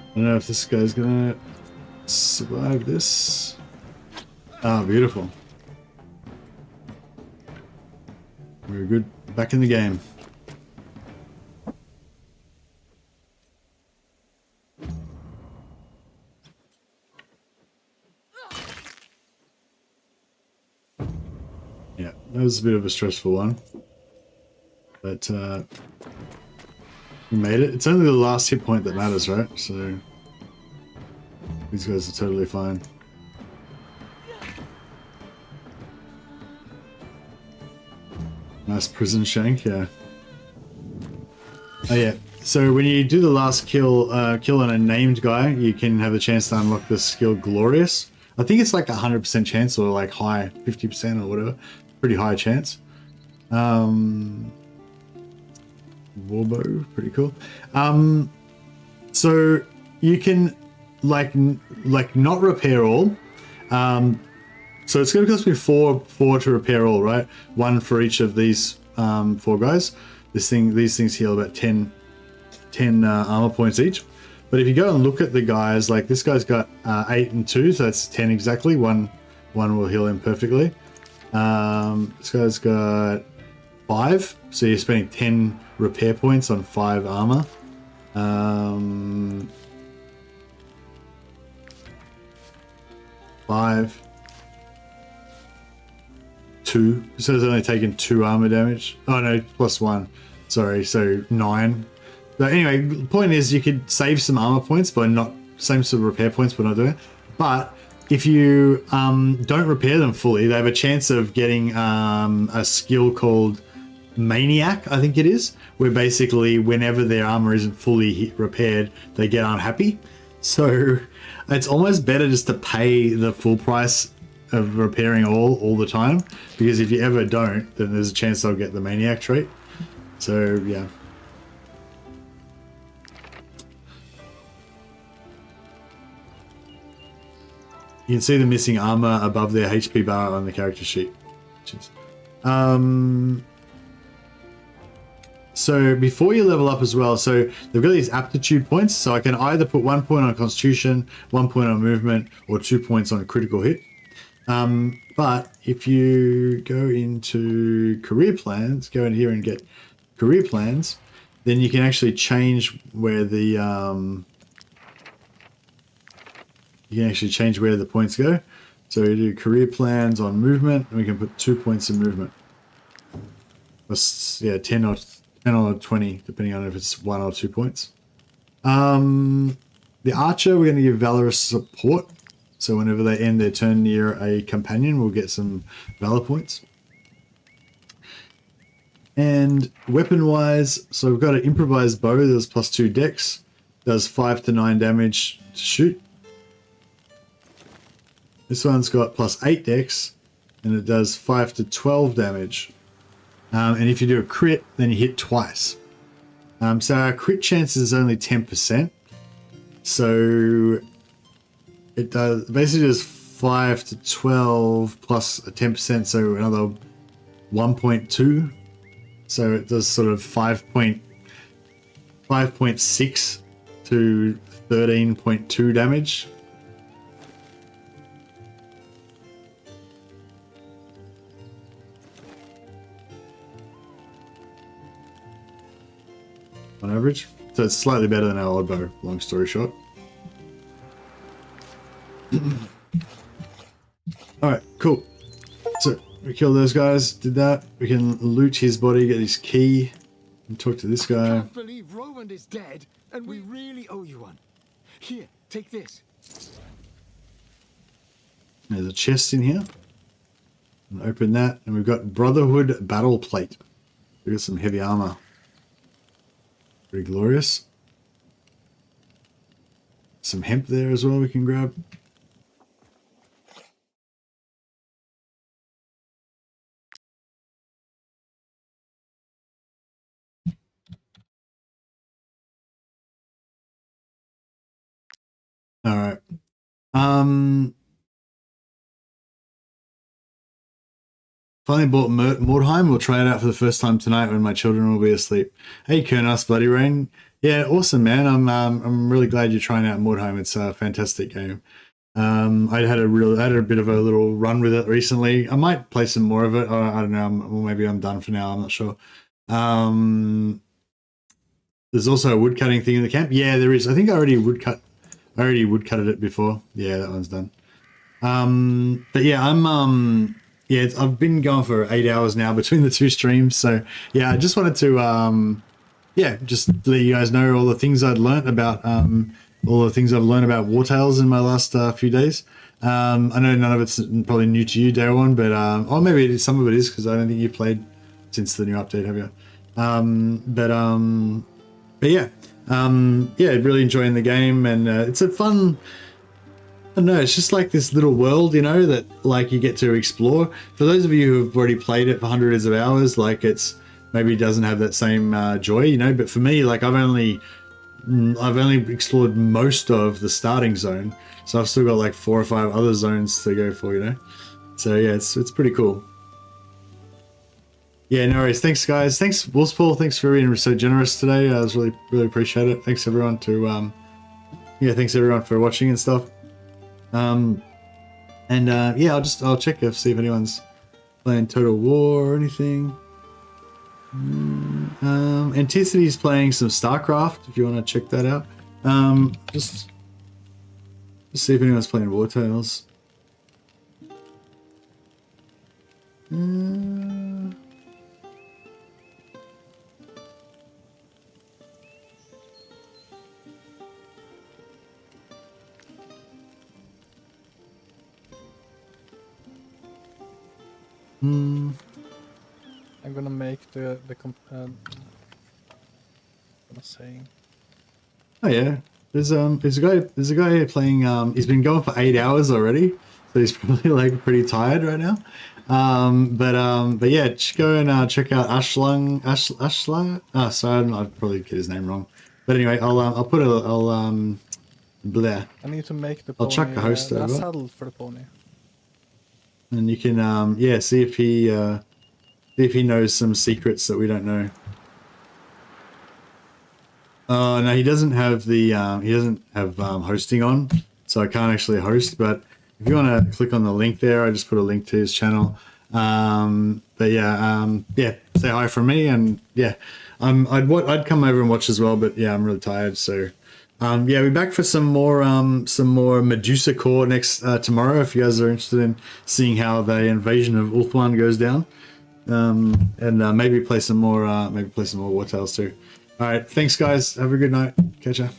I don't know if this guy's gonna survive this. Ah, beautiful. We're good. Back in the game. Yeah, that was a bit of a stressful one. But, we made it. It's only the last hit point that matters, right? So these guys are totally fine. Nice prison shank, yeah. Oh yeah. So when you do the last kill on a named guy, you can have a chance to unlock the skill Glorious. I think it's like 100% chance or like high 50% or whatever. Pretty high chance. Warbow, pretty cool. So you can like not repair all. So it's going to cost me four to repair all, right? 1 for each of these 4 guys. These things heal about 10 armor points each. But if you go and look at the guys, like this guy's got 8 and 2, so that's 10 exactly. One will heal him perfectly. This guy's got 5, so you're spending 10 repair points on 5 armor. 5, 2. So it's only taken 2 armor damage. Oh no, plus 1. Sorry, so 9. But anyway, the point is you could save some armor points by not same sort of repair points by not doing it. But if you don't repair them fully, they have a chance of getting a skill called Maniac, I think it is, where basically whenever their armor isn't fully repaired, they get unhappy. So it's almost better just to pay the full price of repairing all the time, because if you ever don't, then there's a chance they'll get the Maniac trait. So yeah. You can see the missing armor above their HP bar on the character sheet. So before you level up as well, so they've got these aptitude points. So I can either put 1 point on Constitution, 1 point on Movement, or 2 points on critical hit. But if you go into Career Plans, go in here and get Career Plans, then you can actually change where the points go. So we do Career Plans on Movement, and we can put 2 points in Movement. That's, yeah, 10 or 20, depending on if it's 1 or 2 points. The Archer, we're going to give Valorous Support. So whenever they end their turn near a companion, we'll get some valor points. And weapon-wise, so we've got an improvised bow that's +2 dex, does 5 to 9 damage to shoot. This one's got +8 dex, and it does 5 to 12 damage. And if you do a crit, then you hit twice. So our crit chance is only 10%. So it basically does 5 to 12 plus a 10%, so another 1.2. So it does sort of 5.6 to 13.2 damage. On average. So it's slightly better than our old bow, long story short. Alright, cool. So we killed those guys, did that. We can loot his body, get his key, and talk to this I guy. can't believe Warband is dead, and we really owe you one. Here, take this. There's a chest in here. And open that, and we've got Brotherhood Battle Plate. We've got some heavy armor. Pretty glorious. Some hemp there as well we can grab. All right. Finally bought Mordheim. We'll try it out for the first time tonight when my children will be asleep. Hey, Kernas, Bloody Rain. Yeah, awesome, man. I'm really glad you're trying out Mordheim. It's a fantastic game. I had a bit of a little run with it recently. I might play some more of it. Or, I don't know. Or maybe I'm done for now. I'm not sure. There's also a woodcutting thing in the camp. Yeah, there is. I think I already woodcutted it before. Yeah, that one's done. But yeah, yeah, I've been going for 8 hours now between the two streams. So yeah, I just wanted to, yeah, just let you guys know all the things I'd learnt about, all the things I've learned about War Tales in my last few days. I know none of it's probably new to you, Darwin, but, or maybe some of it is because I don't think you've played since the new update, have you? But yeah, yeah, really enjoying the game, and it's a fun. I don't know, it's just like this little world, you know, that like you get to explore. For those of you who've already played it for hundreds of hours, like it's maybe doesn't have that same joy, you know. But for me, like I've only explored most of the starting zone, so I've still got like 4 or 5 other zones to go for, you know. So yeah, it's pretty cool. Yeah, no worries. Thanks, guys. Thanks, Wolfspaul. Thanks for being so generous today. I was really appreciate it. Thanks everyone to yeah, thanks everyone for watching and stuff. Yeah, I'll check see if anyone's playing Total War or anything. Anticity's playing some StarCraft if you want to check that out. Just see if anyone's playing War Tales. I'm gonna make the what am I saying? Oh yeah, there's a guy playing. He's been going for 8 hours already, so he's probably like pretty tired right now. But yeah, go and check out Ashlang. Oh, sorry, I'll probably get his name wrong. But anyway, I'll put bleh. I need to make the. I'll chuck the host over. Saddle for the pony. And you can yeah, see if he knows some secrets that we don't know. Oh no, he doesn't have the hosting on, so I can't actually host. But if you want to click on the link there, I just put a link to his channel. But yeah, yeah, say hi from me, and yeah, I'd come over and watch as well. But yeah, I'm really tired, so. Yeah, we're back for some more Medusa Core next tomorrow. If you guys are interested in seeing how the invasion of Ulthuan goes down, and maybe play some more War Tales too. All right, thanks guys. Have a good night. Catch ya.